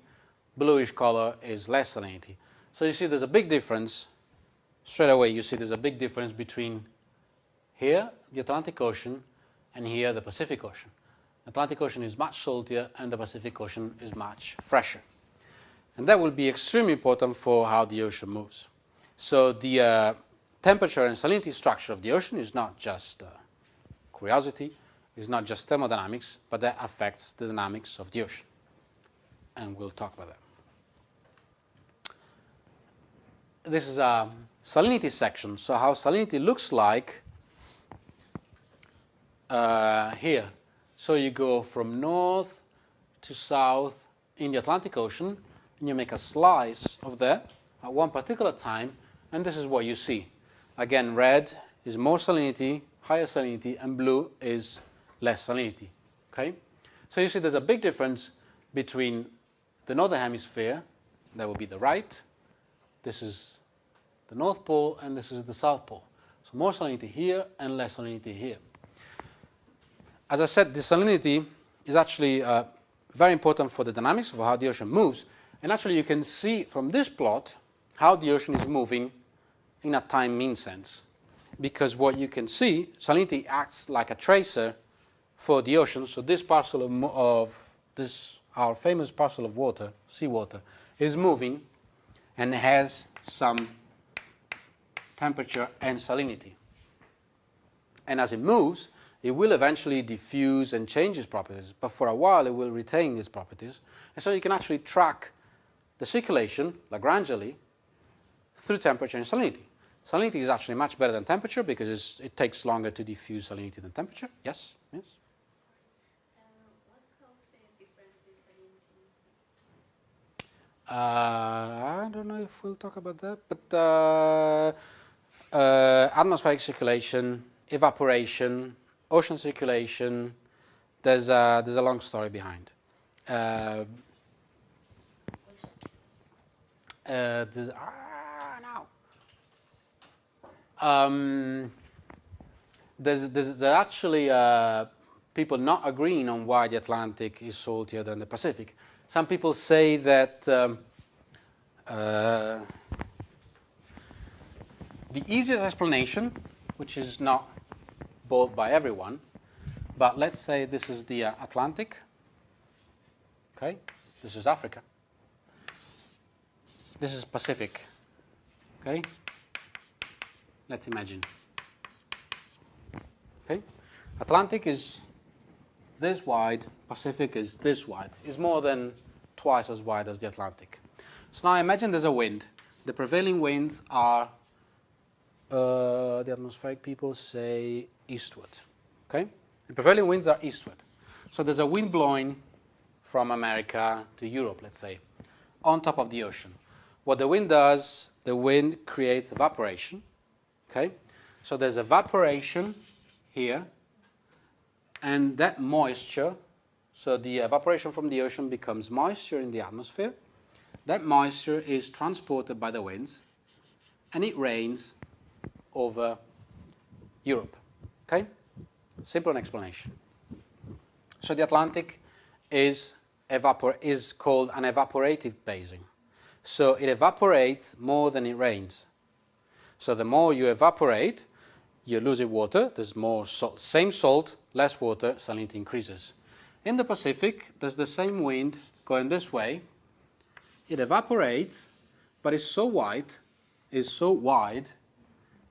bluish color is less salinity. So you see there's a big difference. Straight away you see there's a big difference between here, the Atlantic Ocean, and here, the Pacific Ocean. The Atlantic Ocean is much saltier and the Pacific Ocean is much fresher. And that will be extremely important for how the ocean moves. So the temperature and salinity structure of the ocean is not just curiosity, it's not just thermodynamics, but that affects the dynamics of the ocean. And we'll talk about that. This is a salinity section, so how salinity looks like here. So you go from north to south in the Atlantic Ocean, and you make a slice of that at one particular time, and this is what you see. Again, red is more salinity, higher salinity, and blue is less salinity. Okay? So you see there's a big difference between the northern hemisphere, that will be the right, this is the North Pole, and this is the South Pole. So more salinity here and less salinity here. As I said, the salinity is actually very important for the dynamics of how the ocean moves. And actually you can see from this plot how the ocean is moving in a time mean sense. Because what you can see, salinity acts like a tracer for the ocean. So this parcel of this, our famous parcel of water, seawater, is moving and has some temperature and salinity. And as it moves, it will eventually diffuse and change its properties, but for a while it will retain its properties. And so you can actually track the circulation Lagrangially through temperature and salinity. Salinity is actually much better than temperature because it takes longer to diffuse salinity than temperature. Yes? Yes? What caused the difference in salinity? I don't know if we'll talk about that, but atmospheric circulation, evaporation, ocean circulation, there's a long story behind. There's actually people not agreeing on why the Atlantic is saltier than the Pacific. Some people say that the easiest explanation, which is not bought by everyone, but let's say this is the Atlantic, okay, this is Africa, this is Pacific, okay, let's imagine, okay, Atlantic is this wide, Pacific is this wide, is more than twice as wide as the Atlantic. So now imagine there's a wind, the prevailing winds are, the atmospheric people say eastward, okay? The prevailing winds are eastward. So there's a wind blowing from America to Europe, let's say, on top of the ocean. What the wind does, the wind creates evaporation, okay? So there's evaporation here, and that moisture, so the evaporation from the ocean becomes moisture in the atmosphere. That moisture is transported by the winds, and it rains over Europe, okay? Simple explanation. So the Atlantic is called an evaporative basin. So it evaporates more than it rains. So the more you evaporate, you're losing water, there's more salt. Same salt, less water, salinity increases. In the Pacific, there's the same wind going this way. It evaporates, but it's so wide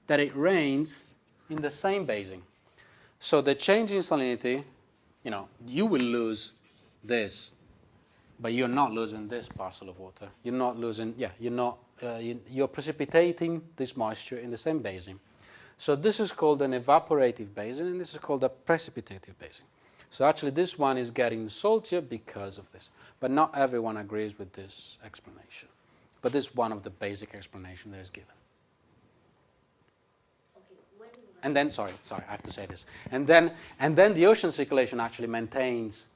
that it rains in the same basin. So the change in salinity, you will lose this, but you're not losing this parcel of water. You're not losing, you're precipitating this moisture in the same basin. So this is called an evaporative basin, and this is called a precipitative basin. So actually this one is getting saltier because of this. But not everyone agrees with this explanation. But this is one of the basic explanations that is given. And then, sorry, I have to say this. And then the ocean circulation actually maintains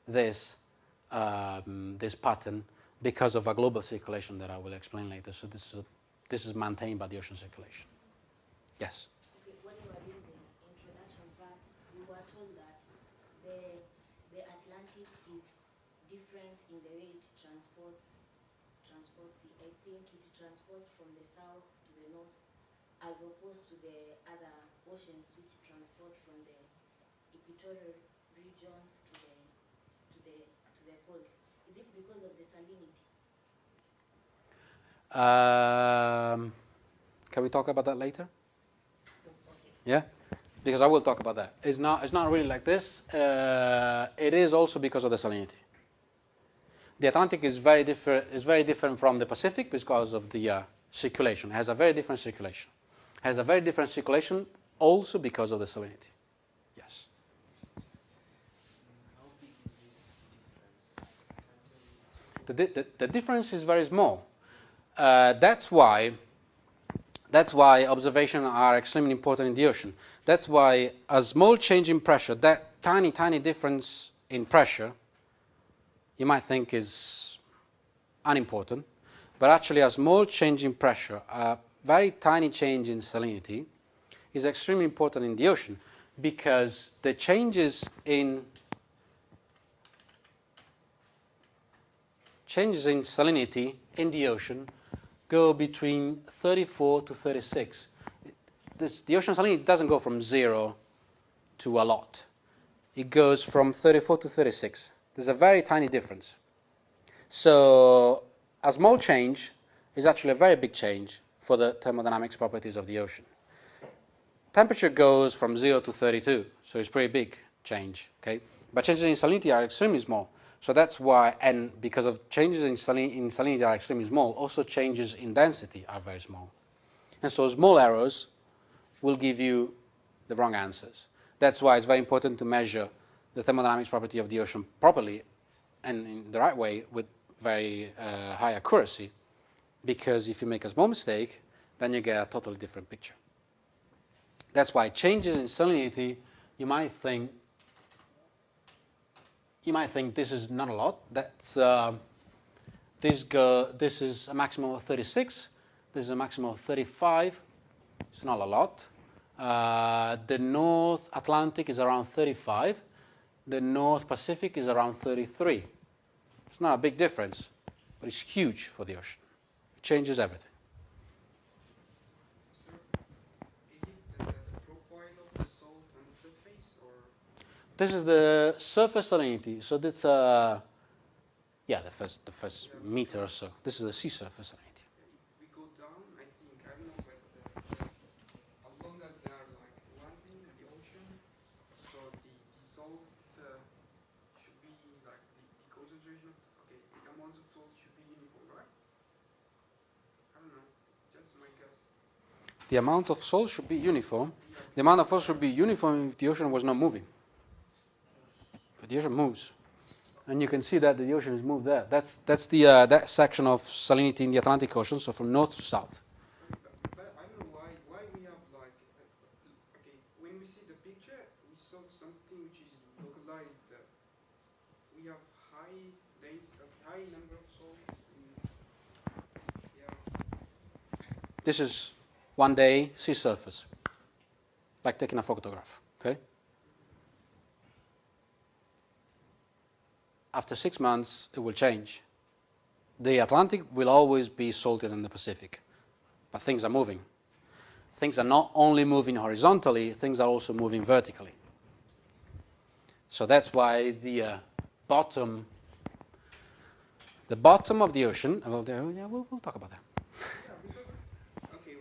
this, this pattern because of a global circulation that I will explain later. So this is maintained by the ocean circulation. Yes? Okay, when we were doing the introduction part, we were told that the Atlantic is different in the way it transports. I think it transports from the south to the north, as opposed to the other oceans which transport from the equatorial regions to the poles. Is it because of the salinity? Can we talk about that later? Yeah, because I will talk about that. It's not really like this. It is also because of the salinity. The Atlantic is very different from the Pacific because of the circulation. It has a very different circulation. It has a very different circulation also because of the salinity. Yes. How big is this difference? The difference is very small. That's why observations are extremely important in the ocean. That's why a small change in pressure, that tiny difference in pressure, you might think is unimportant, but actually a small change in pressure, a very tiny change in salinity is extremely important in the ocean because the changes in salinity in the ocean go between 34 to 36. The ocean salinity doesn't go from 0 to a lot. It goes from 34 to 36. There's a very tiny difference. So a small change is actually a very big change for the thermodynamics properties of the ocean. Temperature goes from 0 to 32, so it's a pretty big change. Okay? But changes in salinity are extremely small. So that's why, and because of changes in salinity are extremely small, also changes in density are very small. And so small errors will give you the wrong answers. That's why it's very important to measure the thermodynamics property of the ocean properly and in the right way with very high accuracy, because if you make a small mistake, then you get a totally different picture. That's why changes in salinity, you might think this is not a lot. That's this is a maximum of 36. This is a maximum of 35. It's not a lot. The North Atlantic is around 35. The North Pacific is around 33. It's not a big difference, but it's huge for the ocean. It changes everything. Sir, is it the profile of the salt on the surface, or? This is the surface salinity. So that's the first meter or so. This is the sea surface salinity. If we go down, I think, I don't know, but as long as they are like landing in the ocean, so the salt should be like the concentration of, okay, the amount of salt should be uniform, right? I don't know, just my guess. The amount of salt should be uniform. The amount of salt should be uniform if the ocean was not moving. But the ocean moves. And you can see that the ocean is moved there. That's the that section of salinity in the Atlantic Ocean, so from north to south. But I don't know why we have like, okay, when we see the picture, we saw something which is localized. We have high number of salts. Yeah. This is one day sea surface, like taking a photograph. Okay. After 6 months, it will change. The Atlantic will always be saltier than the Pacific, but things are moving. Things are not only moving horizontally, things are also moving vertically. So that's why the bottom of the ocean. Well, yeah, we'll talk about that. Yeah, because okay,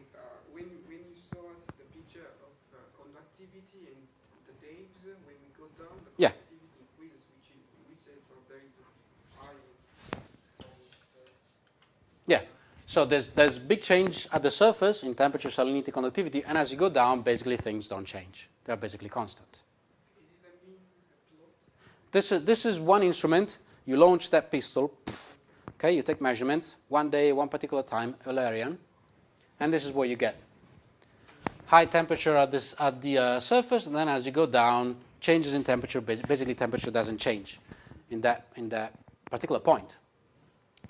when you saw us the picture of conductivity and the depths, when we go down, the Yeah. conductivity increases, which is so there is a high. Yeah. So there's big change at the surface in temperature, salinity, conductivity, and as you go down, basically things don't change. They're basically constant. Is it a mean plot? This is one instrument. You launch that pistol. Poof, okay, you take measurements one day, one particular time, Eulerian, and this is what you get. High temperature at the surface, and then as you go down, changes in temperature. Basically, temperature doesn't change in that particular point.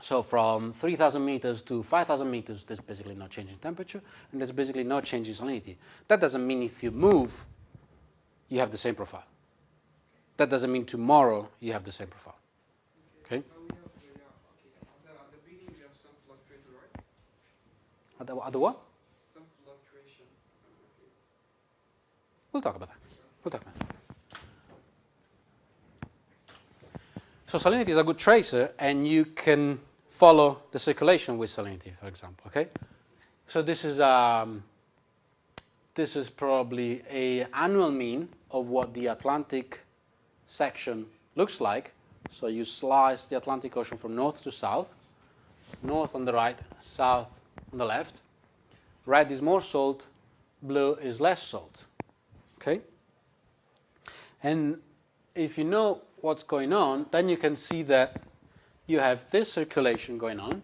So from 3,000 meters to 5,000 meters, there's basically no change in temperature, and there's basically no change in salinity. That doesn't mean if you move, you have the same profile. That doesn't mean tomorrow you have the same profile. Okay? Now we have at the beginning we have some fluctuation, right? At the what? Some fluctuation. Okay. We'll talk about that. We'll talk about that. So salinity is a good tracer, and you can follow the circulation with salinity, for example. Okay. So this is probably an annual mean of what the Atlantic section looks like. So you slice the Atlantic Ocean from north to south, north on the right, south on the left. Red is more salt, blue is less salt. Okay. And if you know what's going on, then you can see that you have this circulation going on.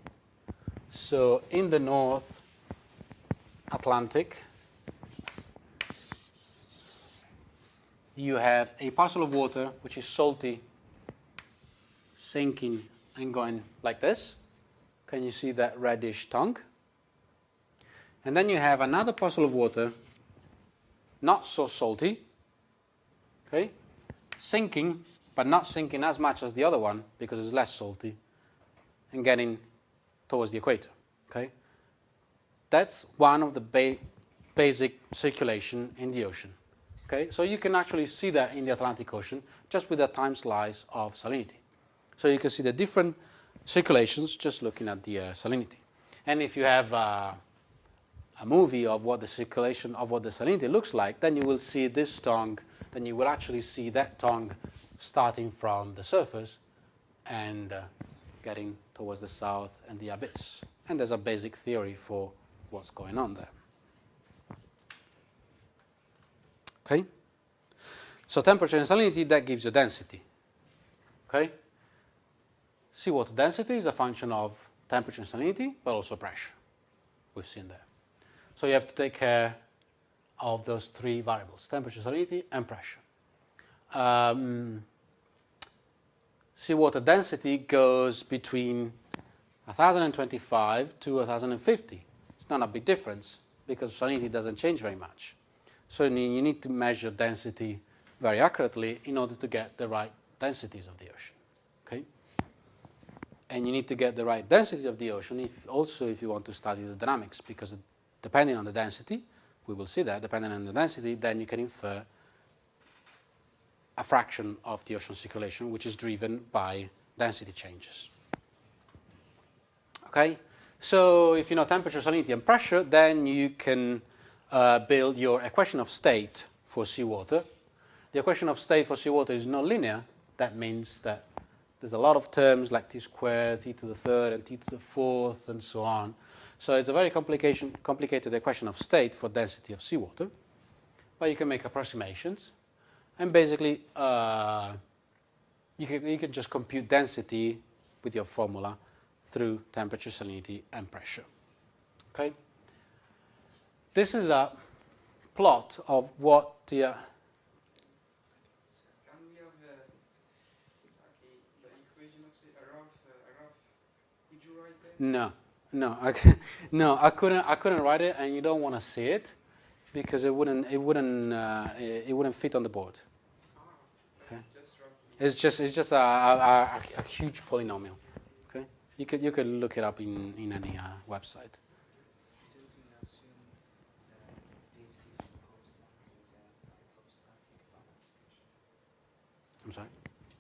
So in the North Atlantic, you have a parcel of water which is salty, sinking and going like this. Can you see that reddish tongue? And then you have another parcel of water, not so salty, okay, sinking, but not sinking as much as the other one because it's less salty, and getting towards the equator. Okay, that's one of the basic circulation in the ocean. Okay, so you can actually see that in the Atlantic Ocean just with a time slice of salinity. So you can see the different circulations just looking at the salinity. And if you have a movie of what the circulation of what the salinity looks like, then you will see this tongue. Then you will actually see that tongue starting from the surface and getting towards the south and the abyss. And there's a basic theory for what's going on there. Okay? So temperature and salinity, that gives you density. Okay? Seawater density is a function of temperature and salinity, but also pressure. We've seen that. So you have to take care of those three variables, temperature, salinity, and pressure. Seawater density goes between 1,025 to 1,050. It's not a big difference because salinity doesn't change very much. So you need to measure density very accurately in order to get the right densities of the ocean. Okay? And you need to get the right densities of the ocean if you want to study the dynamics, because depending on the density, we will see that, depending on the density, then you can infer a fraction of the ocean circulation, which is driven by density changes. Okay? So if you know temperature, salinity, and pressure, then you can build your equation of state for seawater. The equation of state for seawater is nonlinear. That means that there's a lot of terms like t squared, t to the third, and t to the fourth, and so on. So it's a very complicated equation of state for density of seawater. But you can make approximations. And basically, you can just compute density with your formula through temperature, salinity, and pressure. Okay? This is a plot of what the... Can we have the equation of a rough? Could you write that? No, I couldn't write it, and you don't want to see it because it wouldn't fit on the board. Okay? It's just a huge polynomial. Okay, you could look it up in any website. I'm sorry?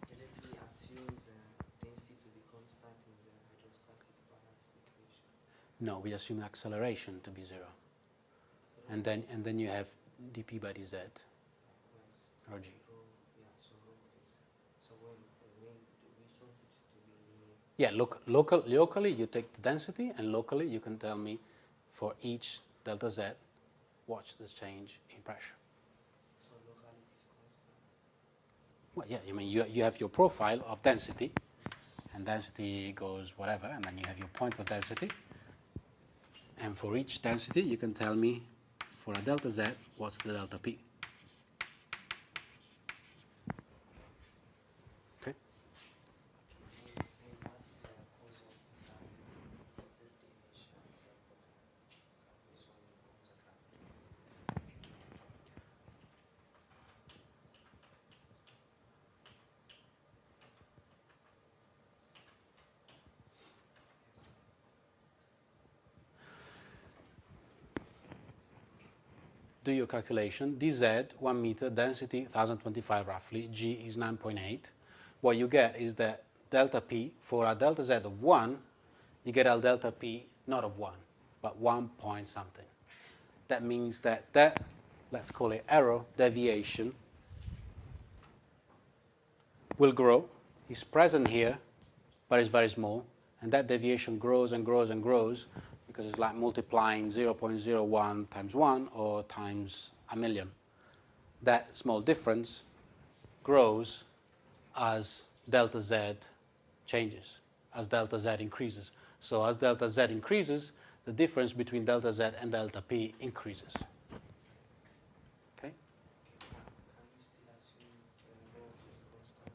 Didn't we assume No, we assume acceleration to be 0. And then you have dp by dz, or g. Yeah, locally you take the density, and locally you can tell me for each delta z, what's the change in pressure. So locality is constant. Well, yeah, I mean you have your profile of density, and density goes whatever, and then you have your points of density. And for each density, you can tell me for a delta z, what's the delta p. Okay. Do your calculation. dz, 1 meter, density 1025 roughly, g is 9.8. What you get is that delta p, for a delta z of 1, you get a delta p not of 1, but 1 point something. That means that let's call it error, deviation, will grow. It's present here, but it's very small. And that deviation grows and grows and grows, because it's like multiplying 0.01 times 1 or times a million. That small difference grows as delta z changes, as delta z increases. So as delta z increases, the difference between delta z and delta p increases. Okay? Can we still assume rho to be constant?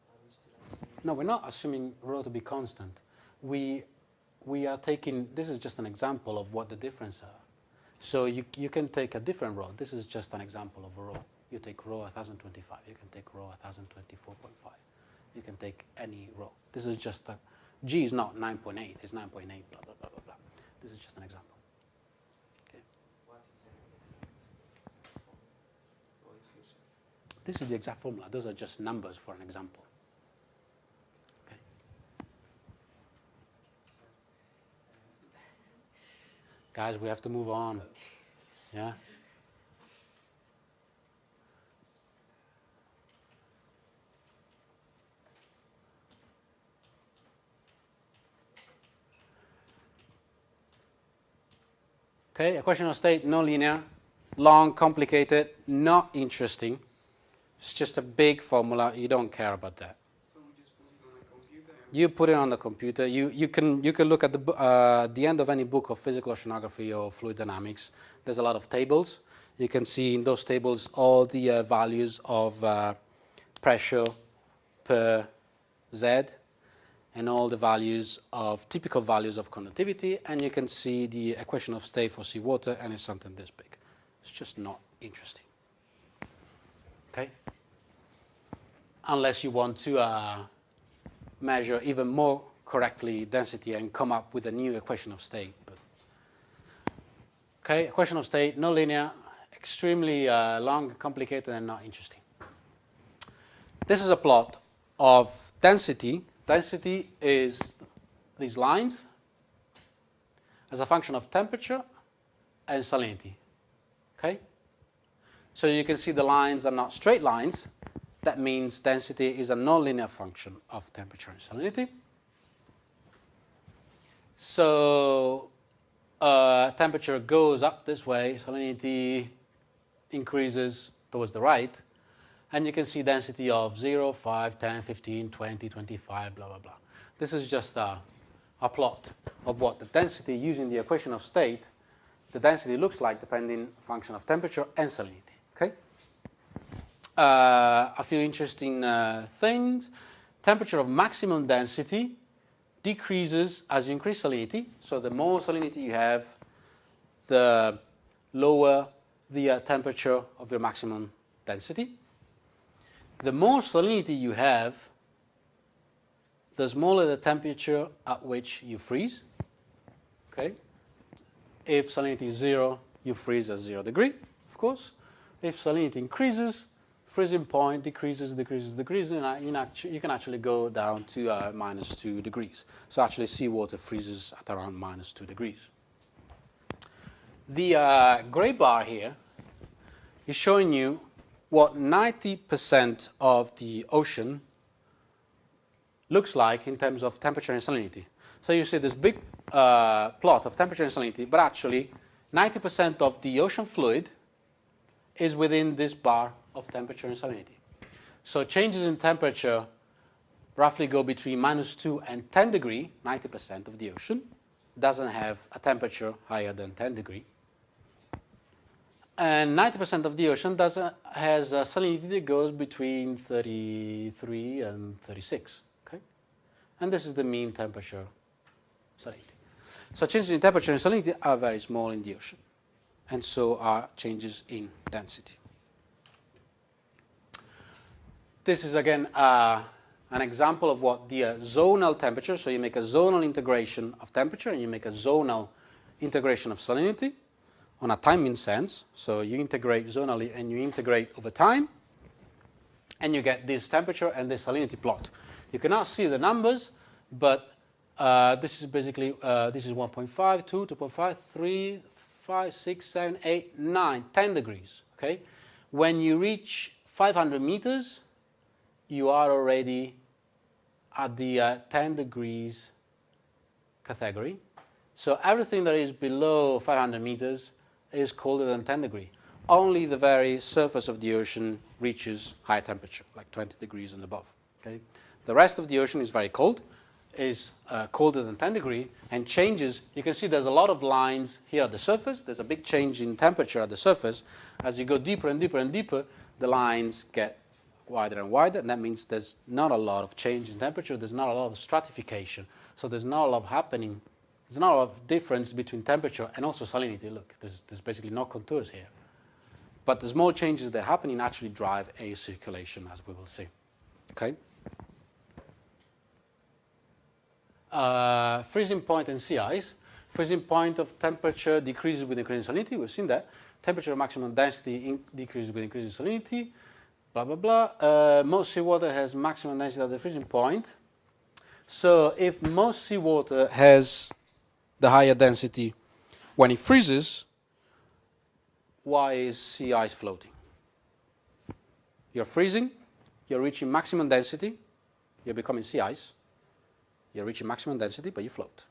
Are we still assuming? No, we're not assuming rho to be constant. We are taking, this is just an example of what the difference are. So you can take a different rho. This is just an example of a rho. You take rho 1025. You can take rho 1024.5. You can take any rho. This is just a, g is not 9.8. It's 9.8, blah, blah, blah, blah, blah. This is just an example. Okay. What is an exact coefficient? This is the exact formula. Those are just numbers for an example. Okay. Guys, we have to move on. Yeah? Okay, equation of state, no linear, long, complicated, not interesting. It's just a big formula. You don't care about that. So we just put it on the computer. And You put it on the computer. You can look at the end of any book of physical oceanography or fluid dynamics. There's a lot of tables. You can see in those tables all the values of pressure per Z, and all the values of typical values of conductivity, and you can see the equation of state for seawater, and it's something this big. It's just not interesting. Okay? Unless you want to measure even more correctly density and come up with a new equation of state. But okay, equation of state, no linear, extremely long, complicated, and not interesting. This is a plot of density. Density is these lines as a function of temperature and salinity. Okay? So you can see the lines are not straight lines. That means density is a nonlinear function of temperature and salinity. So temperature goes up this way, salinity increases towards the right. And you can see density of 0, 5, 10, 15, 20, 25, blah, blah, blah. This is just a plot of what the density using the equation of state, the density looks like depending function of temperature and salinity. Okay? A few interesting things. Temperature of maximum density decreases as you increase salinity. So the more salinity you have, the lower the temperature of your maximum density. The more salinity you have, the smaller the temperature at which you freeze. Okay? If salinity is 0, you freeze at 0 degree, of course. If salinity increases, freezing point decreases, decreases, decreases, and you can actually go down to -2 degrees. So actually seawater freezes at around -2 degrees. The gray bar here is showing you what 90% of the ocean looks like in terms of temperature and salinity. So you see this big plot of temperature and salinity, but actually 90% of the ocean fluid is within this bar of temperature and salinity. So changes in temperature roughly go between -2 and 10 degrees. 90% of the ocean doesn't have a temperature higher than 10 degrees. And 90% of the ocean has a salinity that goes between 33 and 36. Okay? And this is the mean temperature salinity. So changes in temperature and salinity are very small in the ocean. And so are changes in density. This is again an example of what the zonal temperature, so you make a zonal integration of temperature and you make a zonal integration of salinity on a timing sense. So you integrate zonally and you integrate over time and you get this temperature and this salinity plot. You cannot see the numbers, but this is basically, this is 1.5, 2, 2.5, 3, 5, 6, 7, 8, 9, 10 degrees. Okay? When you reach 500 meters, you are already at the 10 degrees category. So everything that is below 500 meters is colder than 10 degrees. Only the very surface of the ocean reaches high temperature, like 20 degrees and above. Okay? The rest of the ocean is very cold, is colder than 10 degrees, and changes. You can see there's a lot of lines here at the surface. There's a big change in temperature at the surface. As you go deeper and deeper and deeper, the lines get wider and wider, and that means there's not a lot of change in temperature. There's not a lot of stratification. So there's not a lot happening. There's not a lot of difference between temperature and also salinity. Look, there's basically no contours here. But the small changes that are happening actually drive a circulation, as we will see. Okay? Freezing point and sea ice. Freezing point of temperature decreases with increasing salinity. We've seen that. Temperature maximum density decreases with increasing salinity. Blah, blah, blah. Most seawater has maximum density at the freezing point. So if most seawater has the higher density when it freezes, why is sea ice floating? You're freezing, you're reaching maximum density, you're becoming sea ice, you're reaching maximum density, but you float.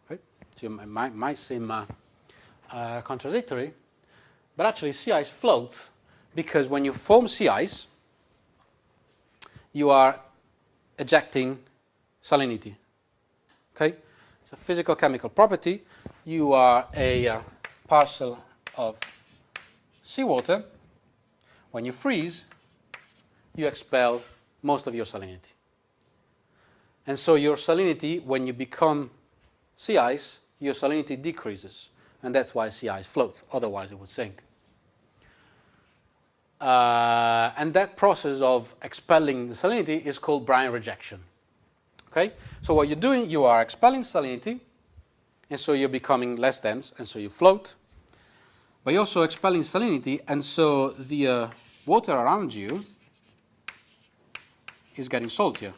Right? So it might seem contradictory, but actually sea ice floats because when you form sea ice, you are ejecting salinity. Okay? So physical chemical property, you are a parcel of seawater. When you freeze, you expel most of your salinity. And so your salinity, when you become sea ice, your salinity decreases. And that's why sea ice floats. Otherwise, it would sink. And that process of expelling the salinity is called brine rejection. Okay? So what you're doing, you are expelling salinity, and so you're becoming less dense, and so you float. But you're also expelling salinity, and so the water around you is getting saltier,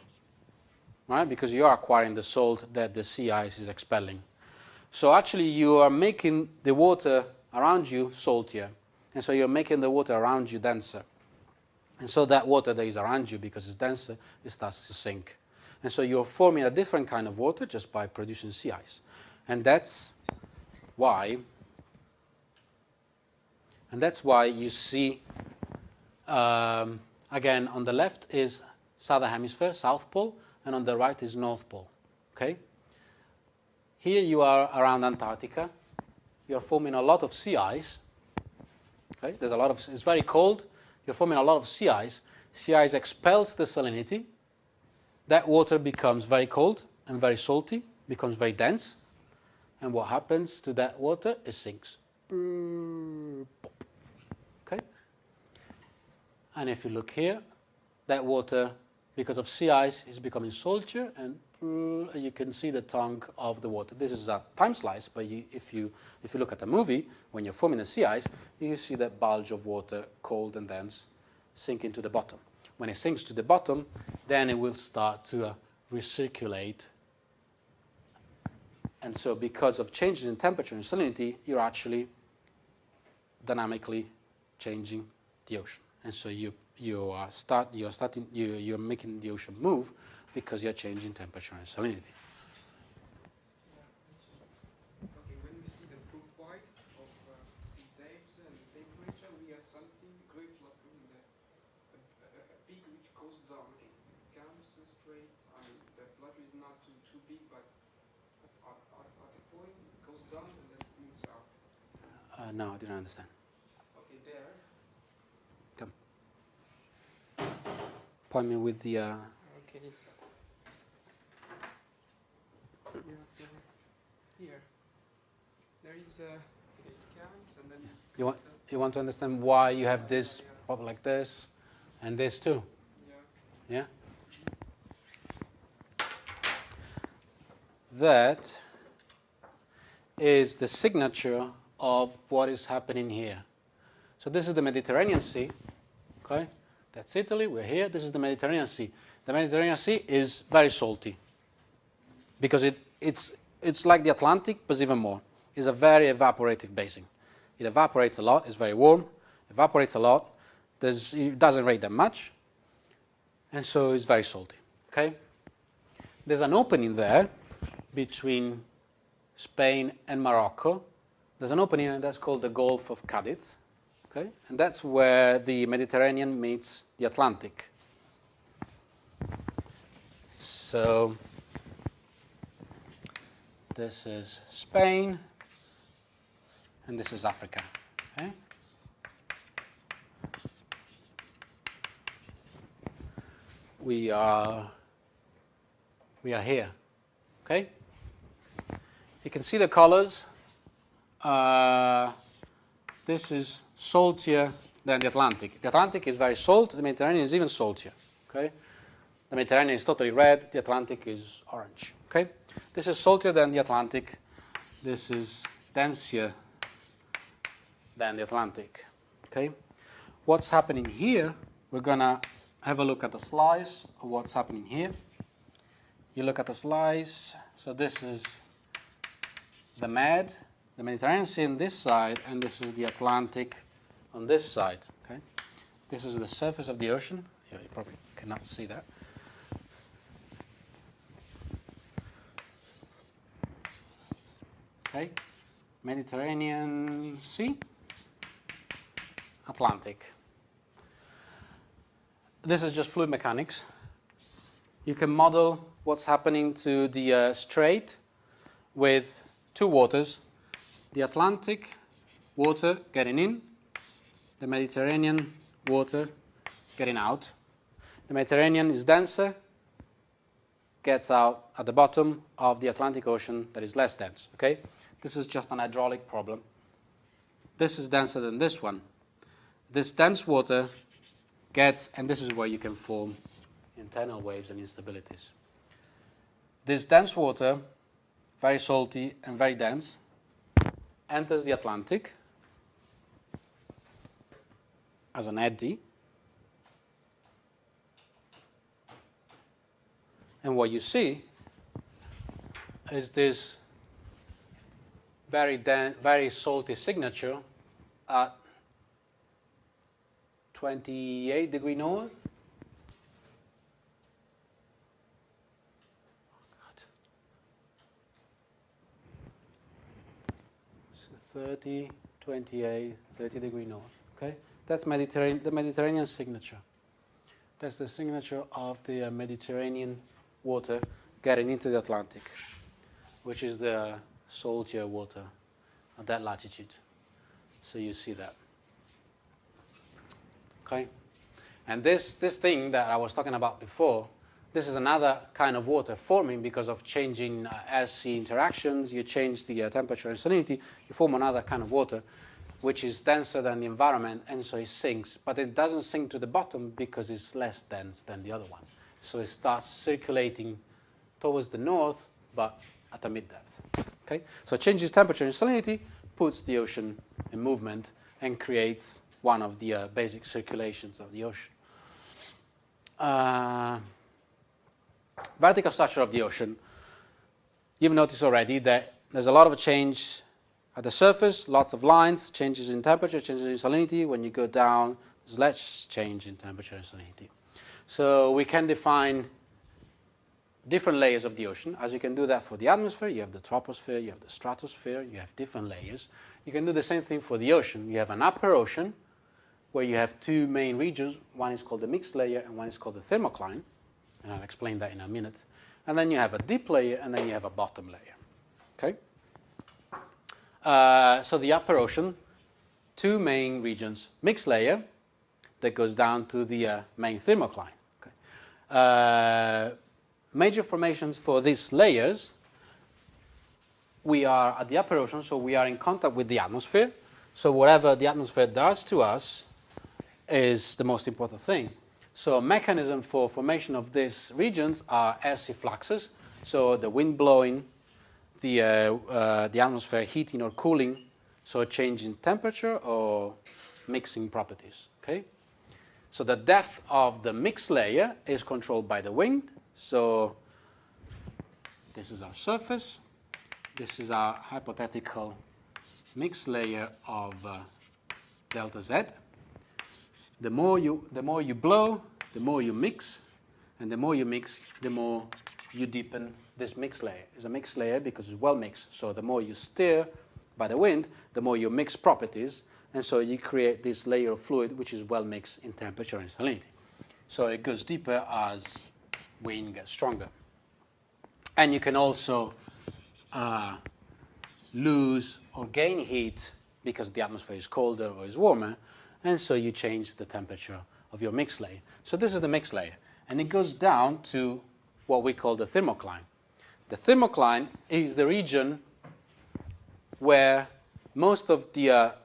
right? Because you are acquiring the salt that the sea ice is expelling. So actually you are making the water around you saltier, and so you're making the water around you denser. And so that water that is around you, because it's denser, it starts to sink. And so you're forming a different kind of water just by producing sea ice. And that's why you see, again, on the left is southern hemisphere, South Pole, and on the right is North Pole. Okay? Here you are around Antarctica. You're forming a lot of sea ice. Okay? There's a lot of, it's very cold. You're forming a lot of sea ice. Sea ice expels the salinity. That water becomes very cold and very salty, becomes very dense. And what happens to that water? It sinks. Okay? And if you look here, that water, because of sea ice, is becoming saltier, and you can see the tongue of the water. This is a time slice, but if you look at a movie, when you're forming the sea ice, you see that bulge of water, cold and dense, sinking to the bottom. When it sinks to the bottom, then it will start to recirculate. And so because of changes in temperature and salinity, you're actually dynamically changing the ocean. And so you're making the ocean move because you're changing temperature and salinity. Okay, when we see the profile of the depth and temperature, we have something great fluctuating a peak which goes down. Okay, it comes straight. I mean, the fluctuation is not too big, but at a point it goes down and then it moves up. No, I didn't understand. Okay, there. Come. Point me with the... Okay. Here. There is a... Okay, it comes and then... You want to understand why you have this pop like this and this too? Yeah. Yeah? That is the signature of what is happening here. So this is the Mediterranean Sea. Okay? That's Italy. We're here. This is the Mediterranean Sea. The Mediterranean Sea is very salty because it's like the Atlantic, but even more. It's a very evaporative basin. It evaporates a lot. It's very warm. Evaporates a lot. It doesn't rain that much. And so it's very salty. Okay? There's an opening there between Spain and Morocco. There's an opening, and that's called the Gulf of Cadiz. Okay? And that's where the Mediterranean meets the Atlantic. So this is Spain, and this is Africa. Okay? We are here. Okay? You can see the colors. This is saltier than the Atlantic. The Atlantic is very salt. The Mediterranean is even saltier. Okay? The Mediterranean is totally red. The Atlantic is orange. Okay? This is saltier than the Atlantic. This is denser than the Atlantic. Okay? What's happening here? We're gonna have a look at the slice of what's happening here. You look at the slice. So this is the Mediterranean Sea on this side, and this is the Atlantic on this side. Okay? This is the surface of the ocean. Yeah, you probably cannot see that. Okay? Mediterranean Sea, Atlantic. This is just fluid mechanics. You can model what's happening to the strait with two waters. The Atlantic water getting in, the Mediterranean water getting out. The Mediterranean is denser, gets out at the bottom of the Atlantic Ocean that is less dense. Okay? This is just an hydraulic problem. This is denser than this one. This dense water gets, and this is where you can form internal waves and instabilities. This dense water, very salty and very dense, enters the Atlantic as an eddy. And what you see is this very salty signature at 28 degree north. 30, 28, 30 degree north. Okay, that's the Mediterranean signature. That's the signature of the Mediterranean water getting into the Atlantic, which is the saltier water at that latitude. So you see that. Okay, and this thing that I was talking about before, this is another kind of water forming because of changing air-sea interactions. You change the temperature and salinity, you form another kind of water, which is denser than the environment, and so it sinks. But it doesn't sink to the bottom because it's less dense than the other one. So it starts circulating towards the north, but at a mid-depth. Okay? So it changes temperature and salinity, puts the ocean in movement, and creates one of the basic circulations of the ocean. Vertical structure of the ocean. You've noticed already that there's a lot of change at the surface, lots of lines, changes in temperature, changes in salinity. When you go down, there's less change in temperature and salinity. So we can define different layers of the ocean. As you can do that for the atmosphere, you have the troposphere, you have the stratosphere, you have different layers. You can do the same thing for the ocean. You have an upper ocean where you have two main regions. One is called the mixed layer and one is called the thermocline. And I'll explain that in a minute. And then you have a deep layer and then you have a bottom layer. Okay? So the upper ocean, two main regions, mixed layer that goes down to the main thermocline. Okay? Major formations for these layers, we are at the upper ocean, so we are in contact with the atmosphere. So whatever the atmosphere does to us is the most important thing. So mechanism for formation of these regions are air sea fluxes, so the wind blowing, the atmosphere heating or cooling, so a change in temperature or mixing properties. Okay? So the depth of the mixed layer is controlled by the wind. So this is our surface. This is our hypothetical mixed layer of delta Z. The more you blow, the more you mix, and the more you mix, the more you deepen this mixed layer. It's a mixed layer because it's well mixed. So the more you steer by the wind, the more you mix properties, and so you create this layer of fluid which is well mixed in temperature and salinity. So it goes deeper as wind gets stronger. And you can also lose or gain heat because the atmosphere is colder or is warmer, and so you change the temperature of your mixed layer. So this is the mixed layer, and it goes down to what we call the thermocline. The thermocline is the region where most of the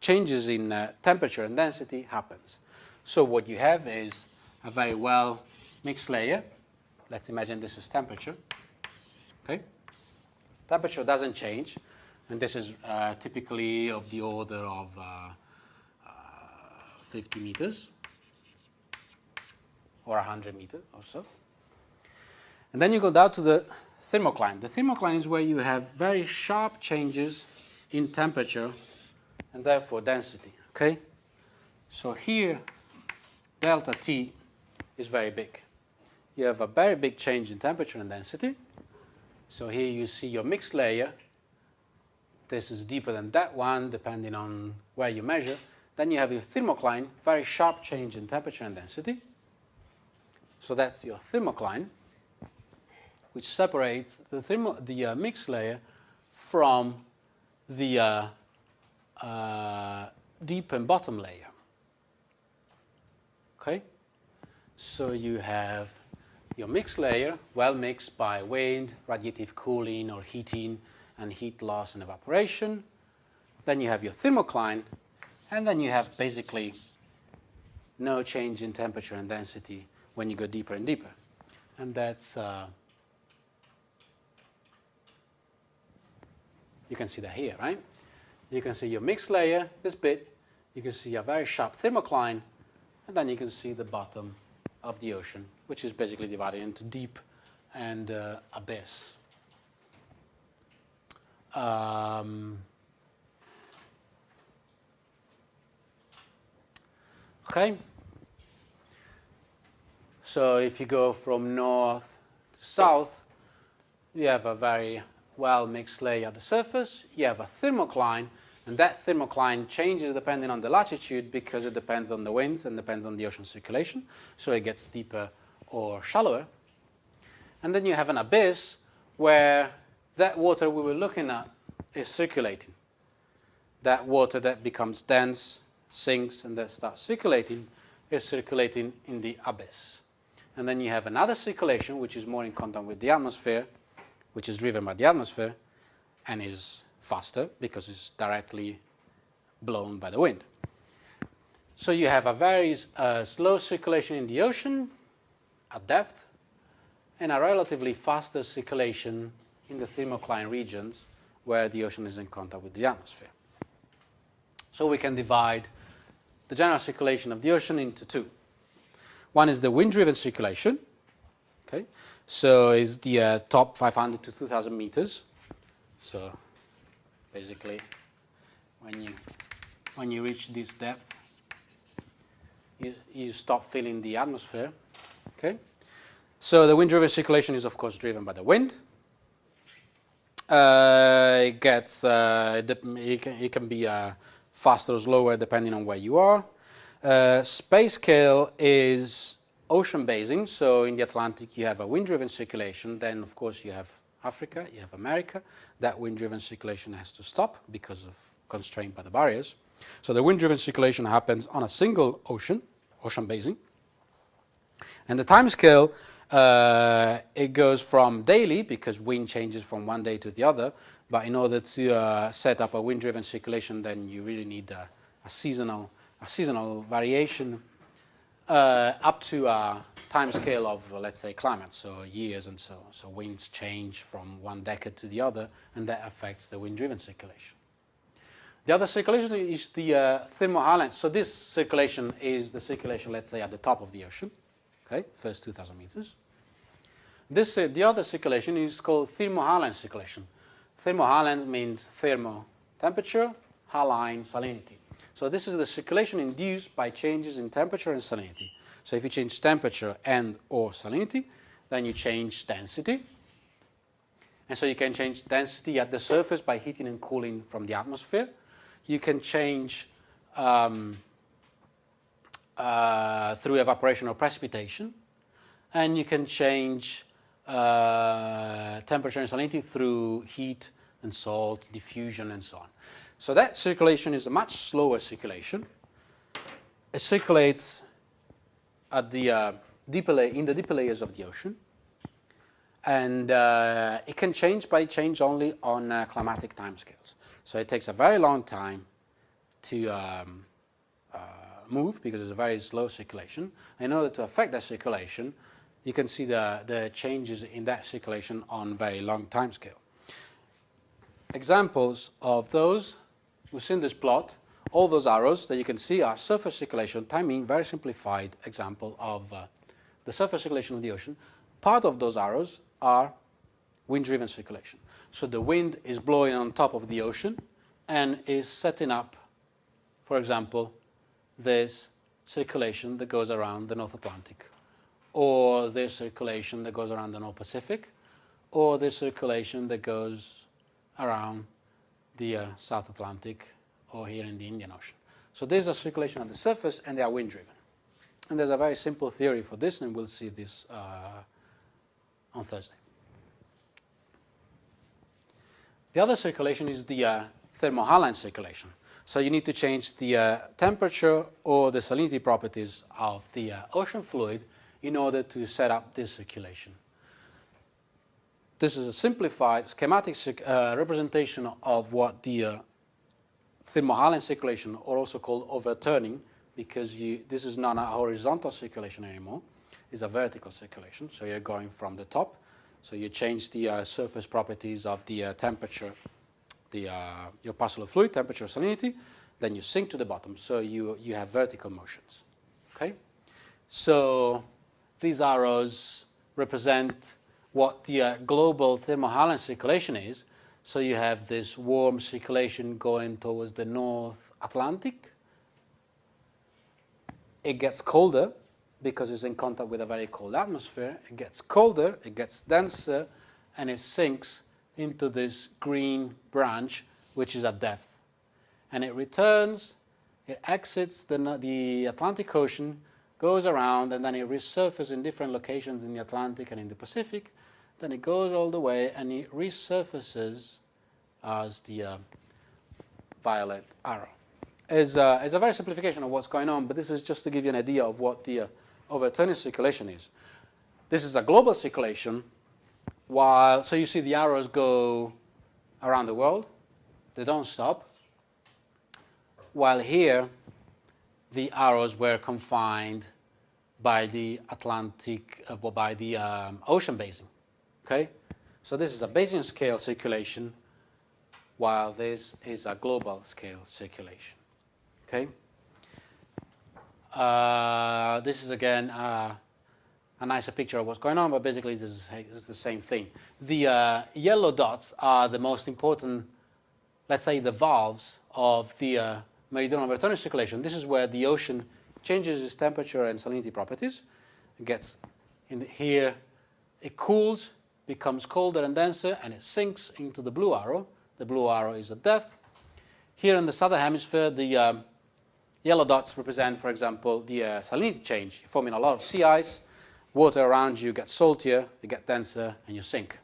changes in temperature and density happens. So what you have is a very well mixed layer. Let's imagine this is temperature. Okay? Temperature doesn't change, and this is typically of the order of 50 meters or 100 meters or so. And then you go down to the thermocline. The thermocline is where you have very sharp changes in temperature and therefore density. Okay? So here, delta T is very big. You have a very big change in temperature and density. So here you see your mixed layer. This is deeper than that one, depending on where you measure. Then you have your thermocline, very sharp change in temperature and density. So that's your thermocline, which separates the mixed layer from the deep and bottom layer. Okay? So you have your mixed layer, well mixed by wind, radiative cooling or heating, and heat loss and evaporation. Then you have your thermocline, and then you have basically no change in temperature and density when you go deeper and deeper. And that's, you can see that here, right? You can see your mixed layer, this bit. You can see a very sharp thermocline, and then you can see the bottom of the ocean, which is basically divided into deep and abyss. Okay. So if you go from north to south, you have a very well mixed layer at the surface. You have a thermocline, and that thermocline changes depending on the latitude because it depends on the winds and depends on the ocean circulation. So it gets deeper or shallower. And then you have an abyss where that water we were looking at is circulating. That water that becomes dense, sinks, and then starts circulating is circulating in the abyss. And then you have another circulation which is more in contact with the atmosphere, which is driven by the atmosphere and is faster because it's directly blown by the wind. So you have a very slow circulation in the ocean at depth and a relatively faster circulation in the thermocline regions where the ocean is in contact with the atmosphere. So we can divide the general circulation of the ocean into two. One is the wind-driven circulation. Okay, so is the top 500 to 2,000 meters. So basically, when you reach this depth, you stop feeling the atmosphere. Okay, so the wind-driven circulation is of course driven by the wind. It can be faster or slower depending on where you are. Space scale is ocean basing, so in the Atlantic you have a wind-driven circulation, then of course you have Africa, you have America. That wind-driven circulation has to stop because of constrained by the barriers. So the wind-driven circulation happens on a single ocean basing. And the time scale, it goes from daily, because wind changes from one day to the other, but in order to set up a wind-driven circulation, then you really need a seasonal variation up to a time scale of, let's say, climate, so years and so on. So winds change from one decade to the other, and that affects the wind-driven circulation. The other circulation is the thermohaline. So this circulation is the circulation, let's say, at the top of the ocean, okay, first 2,000 meters. The other circulation is called thermohaline circulation. Thermohaline means thermo, temperature, haline, salinity. So this is the circulation induced by changes in temperature and salinity. So if you change temperature and or salinity, then you change density. And so you can change density at the surface by heating and cooling from the atmosphere. You can change through evaporation or precipitation. And you can change temperature and salinity through heat and salt, diffusion, and so on. So that circulation is a much slower circulation. It circulates at the in the deeper layers of the ocean. And it can change, but it changes only on climatic timescales. So it takes a very long time to move because it's a very slow circulation. In order to affect that circulation, you can see the changes in that circulation on very long time scale. Examples of those, we've seen this plot. All those arrows that you can see are surface circulation, timing, very simplified example of the surface circulation of the ocean. Part of those arrows are wind-driven circulation. So the wind is blowing on top of the ocean and is setting up, for example, this circulation that goes around the North Atlantic, or this circulation that goes around the North Pacific, or this circulation that goes around the South Atlantic, or here in the Indian Ocean. So there's a circulation at the surface, and they are wind-driven. And there's a very simple theory for this, and we'll see this on Thursday. The other circulation is the thermohaline circulation. So you need to change the temperature or the salinity properties of the ocean fluid in order to set up this circulation. This is a simplified schematic representation of what the thermohaline circulation, or also called overturning, because this is not a horizontal circulation anymore, it's a vertical circulation. So you're going from the top. So you change the surface properties of the temperature, your parcel of fluid, temperature, salinity, then you sink to the bottom. So you have vertical motions. Okay? So these arrows represent what the global thermohaline circulation is. So you have this warm circulation going towards the North Atlantic. It gets colder because it's in contact with a very cold atmosphere. It gets colder, it gets denser, and it sinks into this green branch, which is at depth. And it returns, it exits the Atlantic Ocean, goes around, and then it resurfaces in different locations in the Atlantic and in the Pacific. Then it goes all the way, and it resurfaces as the violet arrow. It's a very simplification of what's going on, but this is just to give you an idea of what the overturning circulation is. This is a global circulation, so you see the arrows go around the world. They don't stop. While here, the arrows were confined by the Atlantic, by the ocean basin. Okay? So this is a basin scale circulation, while this is a global scale circulation. Okay? This is again a nicer picture of what's going on, but basically this is the same thing. The yellow dots are the most important, let's say, the valves of the meridional overturning circulation. This is where the ocean changes its temperature and salinity properties. It gets in here, it cools, becomes colder and denser, and it sinks into the blue arrow. The blue arrow is the depth. Here in the southern hemisphere, the yellow dots represent, for example, the salinity change. You're forming a lot of sea ice, water around you gets saltier, you get denser, and you sink.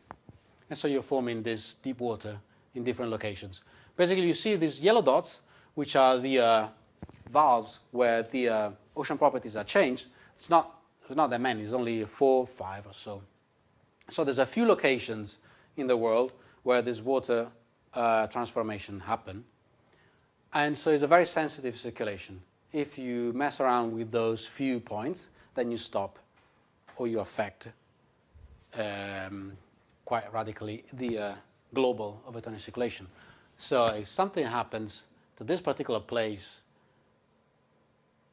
And so you're forming this deep water in different locations. Basically, you see these yellow dots, which are the valves where the ocean properties are changed. There's not that many. It's only 4, 5 or so. So there's a few locations in the world where this water transformation happen. And so it's a very sensitive circulation. If you mess around with those few points, then you stop or you affect quite radically the global overturning circulation. So if something happens to this particular place,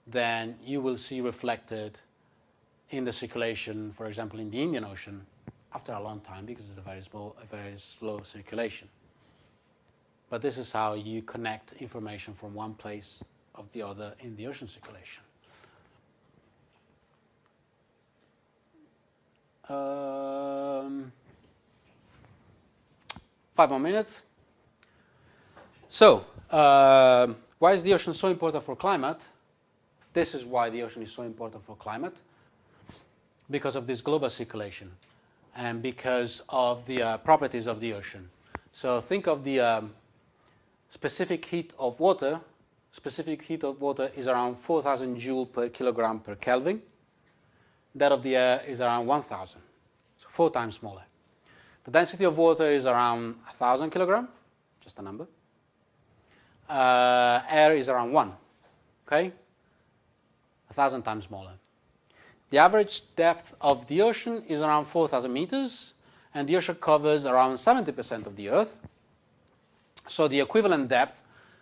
then you will see reflected in the circulation, for example, in the Indian Ocean, after a long time, because it's a very slow circulation. But this is how you connect information from one place of the other in the ocean circulation. 5 more minutes. So, why is the ocean so important for climate? This is why the ocean is so important for climate. Because of this global circulation and because of the properties of the ocean. So think of the specific heat of water. Specific heat of water is around 4,000 joule per kilogram per Kelvin. That of the air is around 1,000, so 4 times smaller. The density of water is around 1,000 kilogram, just a number. Air is around 1, okay? 1,000 times smaller. The average depth of the ocean is around 4,000 meters, and the ocean covers around 70% of the Earth. So the equivalent depth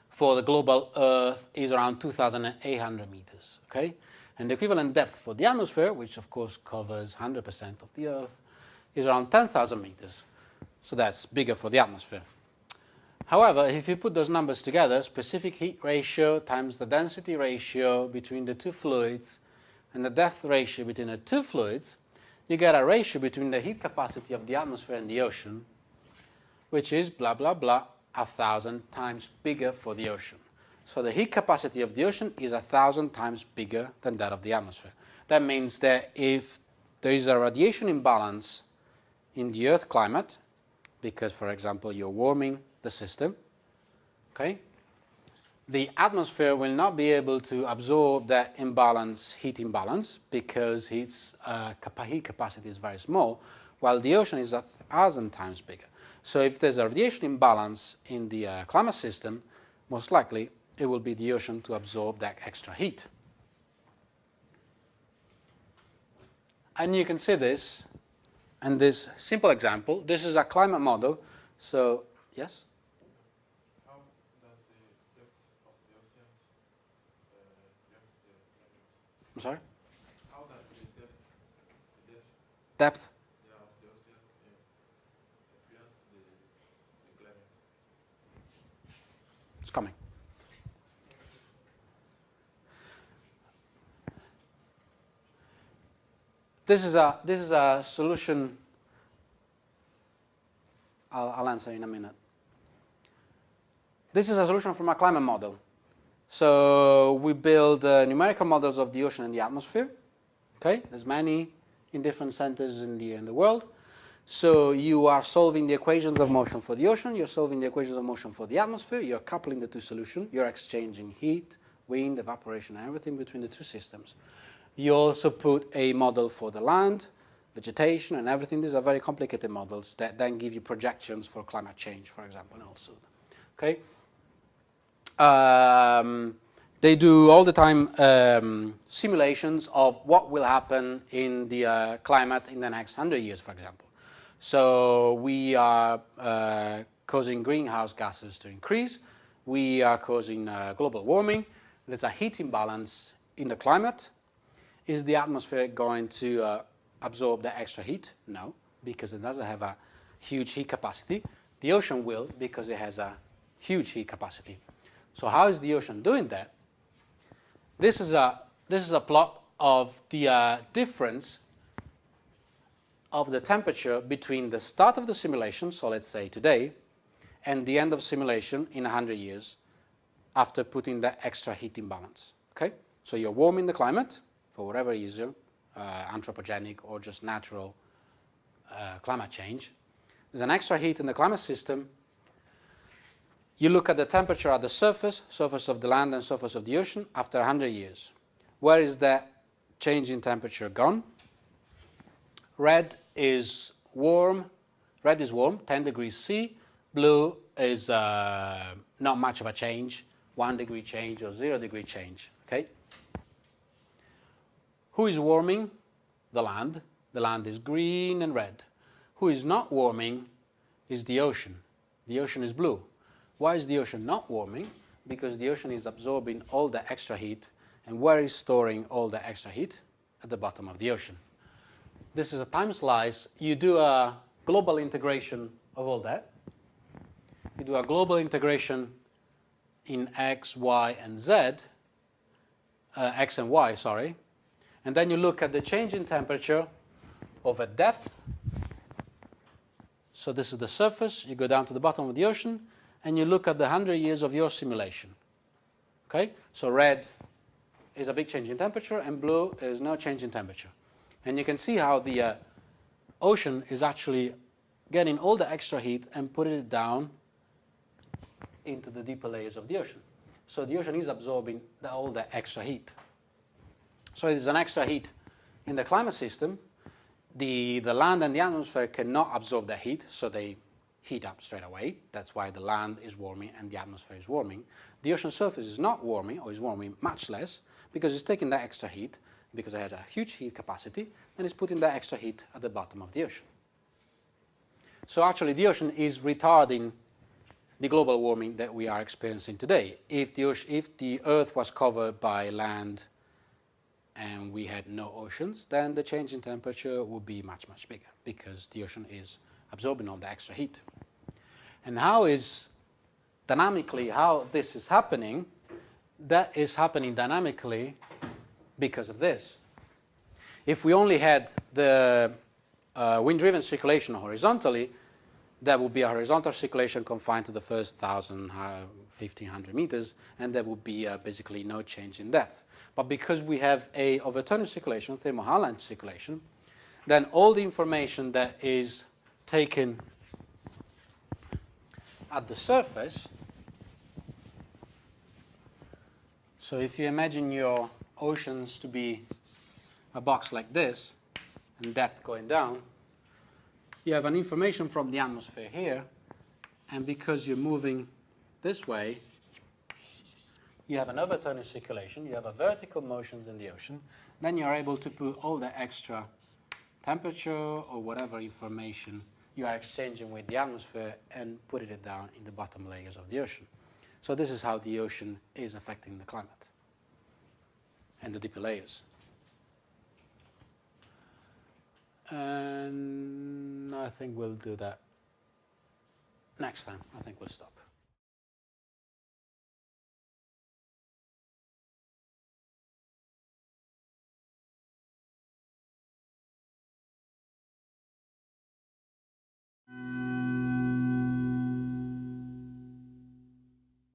for the global Earth is around 2,800 meters, okay? And the equivalent depth for the atmosphere, which of course covers 100% of the Earth, is around 10,000 meters. So that's bigger for the atmosphere. However, if you put those numbers together, specific heat ratio times the density ratio between the two fluids and the depth ratio between the two fluids, you get a ratio between the heat capacity of the atmosphere and the ocean, which is blah, blah, blah, 1,000 times bigger for the ocean. So the heat capacity of the ocean is 1,000 times bigger than that of the atmosphere. That means that if there is a radiation imbalance in the Earth climate, because, for example, you're warming the system, okay, the atmosphere will not be able to absorb that heat imbalance, because its heat capacity is very small, while the ocean is 1,000 times bigger. So if there's a radiation imbalance in the climate system, most likely it will be the ocean to absorb that extra heat. And you can see this in this simple example. This is a climate model. So, yes? How does the depth of the oceans affect the climate? I'm sorry? How does the depth of the ocean influence the climate? It's coming. This is a solution. I'll answer in a minute. This is a solution from a climate model. So we build numerical models of the ocean and the atmosphere. Okay, there's many in different centers in the world. So you are solving the equations of motion for the ocean. You're solving the equations of motion for the atmosphere. You're coupling the two solutions. You're exchanging heat, wind, evaporation, and everything between the two systems. You also put a model for the land, vegetation, and everything. These are very complicated models that then give you projections for climate change, for example, also. Okay. They do all the time simulations of what will happen in the climate in the next 100 years, for example. So we are causing greenhouse gases to increase. We are causing global warming. There's a heat imbalance in the climate. Is the atmosphere going to absorb the extra heat? No, because it doesn't have a huge heat capacity. The ocean will, because it has a huge heat capacity. So how is the ocean doing that? This is a plot of the difference of the temperature between the start of the simulation, so let's say today, and the end of simulation in 100 years after putting the extra heat in balance. Okay? So you're warming the climate for whatever reason, anthropogenic or just natural climate change. There's an extra heat in the climate system. You look at the temperature at the surface of the land and surface of the ocean after 100 years. Where is that change in temperature gone? Red is warm, 10 degrees C. Blue is not much of a change, 1 degree change or 0 degree change. Okay? Who is warming? The land. The land is green and red. Who is not warming is the ocean. The ocean is blue. Why is the ocean not warming? Because the ocean is absorbing all the extra heat. And where is storing all the extra heat? At the bottom of the ocean. This is a time slice. You do a global integration of all that. You do a global integration in X, Y, and Z. X and Y, sorry. And then you look at the change in temperature over depth. So this is the surface. You go down to the bottom of the ocean, and you look at the 100 years of your simulation. Okay? So red is a big change in temperature, and blue is no change in temperature. And you can see how the ocean is actually getting all the extra heat and putting it down into the deeper layers of the ocean. So the ocean is absorbing all the extra heat. So there's an extra heat in the climate system. The land and the atmosphere cannot absorb that heat, so they heat up straight away. That's why the land is warming and the atmosphere is warming. The ocean surface is not warming, or is warming much less, because it's taking that extra heat, because it has a huge heat capacity, and it's putting that extra heat at the bottom of the ocean. So actually the ocean is retarding the global warming that we are experiencing today. If the Earth was covered by land and we had no oceans, then the change in temperature would be much, much bigger, because the ocean is absorbing all the extra heat. And how is dynamically how this is happening? That is happening dynamically because of this. If we only had the wind-driven circulation horizontally, that would be a horizontal circulation confined to the first 1,000, 1,500 meters, and there would be basically no change in depth. But because we have a overturning circulation, thermohaline circulation, then all the information that is taken at the surface, so if you imagine your oceans to be a box like this, and depth going down, you have an information from the atmosphere here, and because you're moving this way, you have an overturning circulation, you have a vertical motions in the ocean, then you're able to put all the extra temperature or whatever information you are exchanging with the atmosphere and putting it down in the bottom layers of the ocean. So this is how the ocean is affecting the climate and the deeper layers. And I think we'll do that next time. I think we'll stop.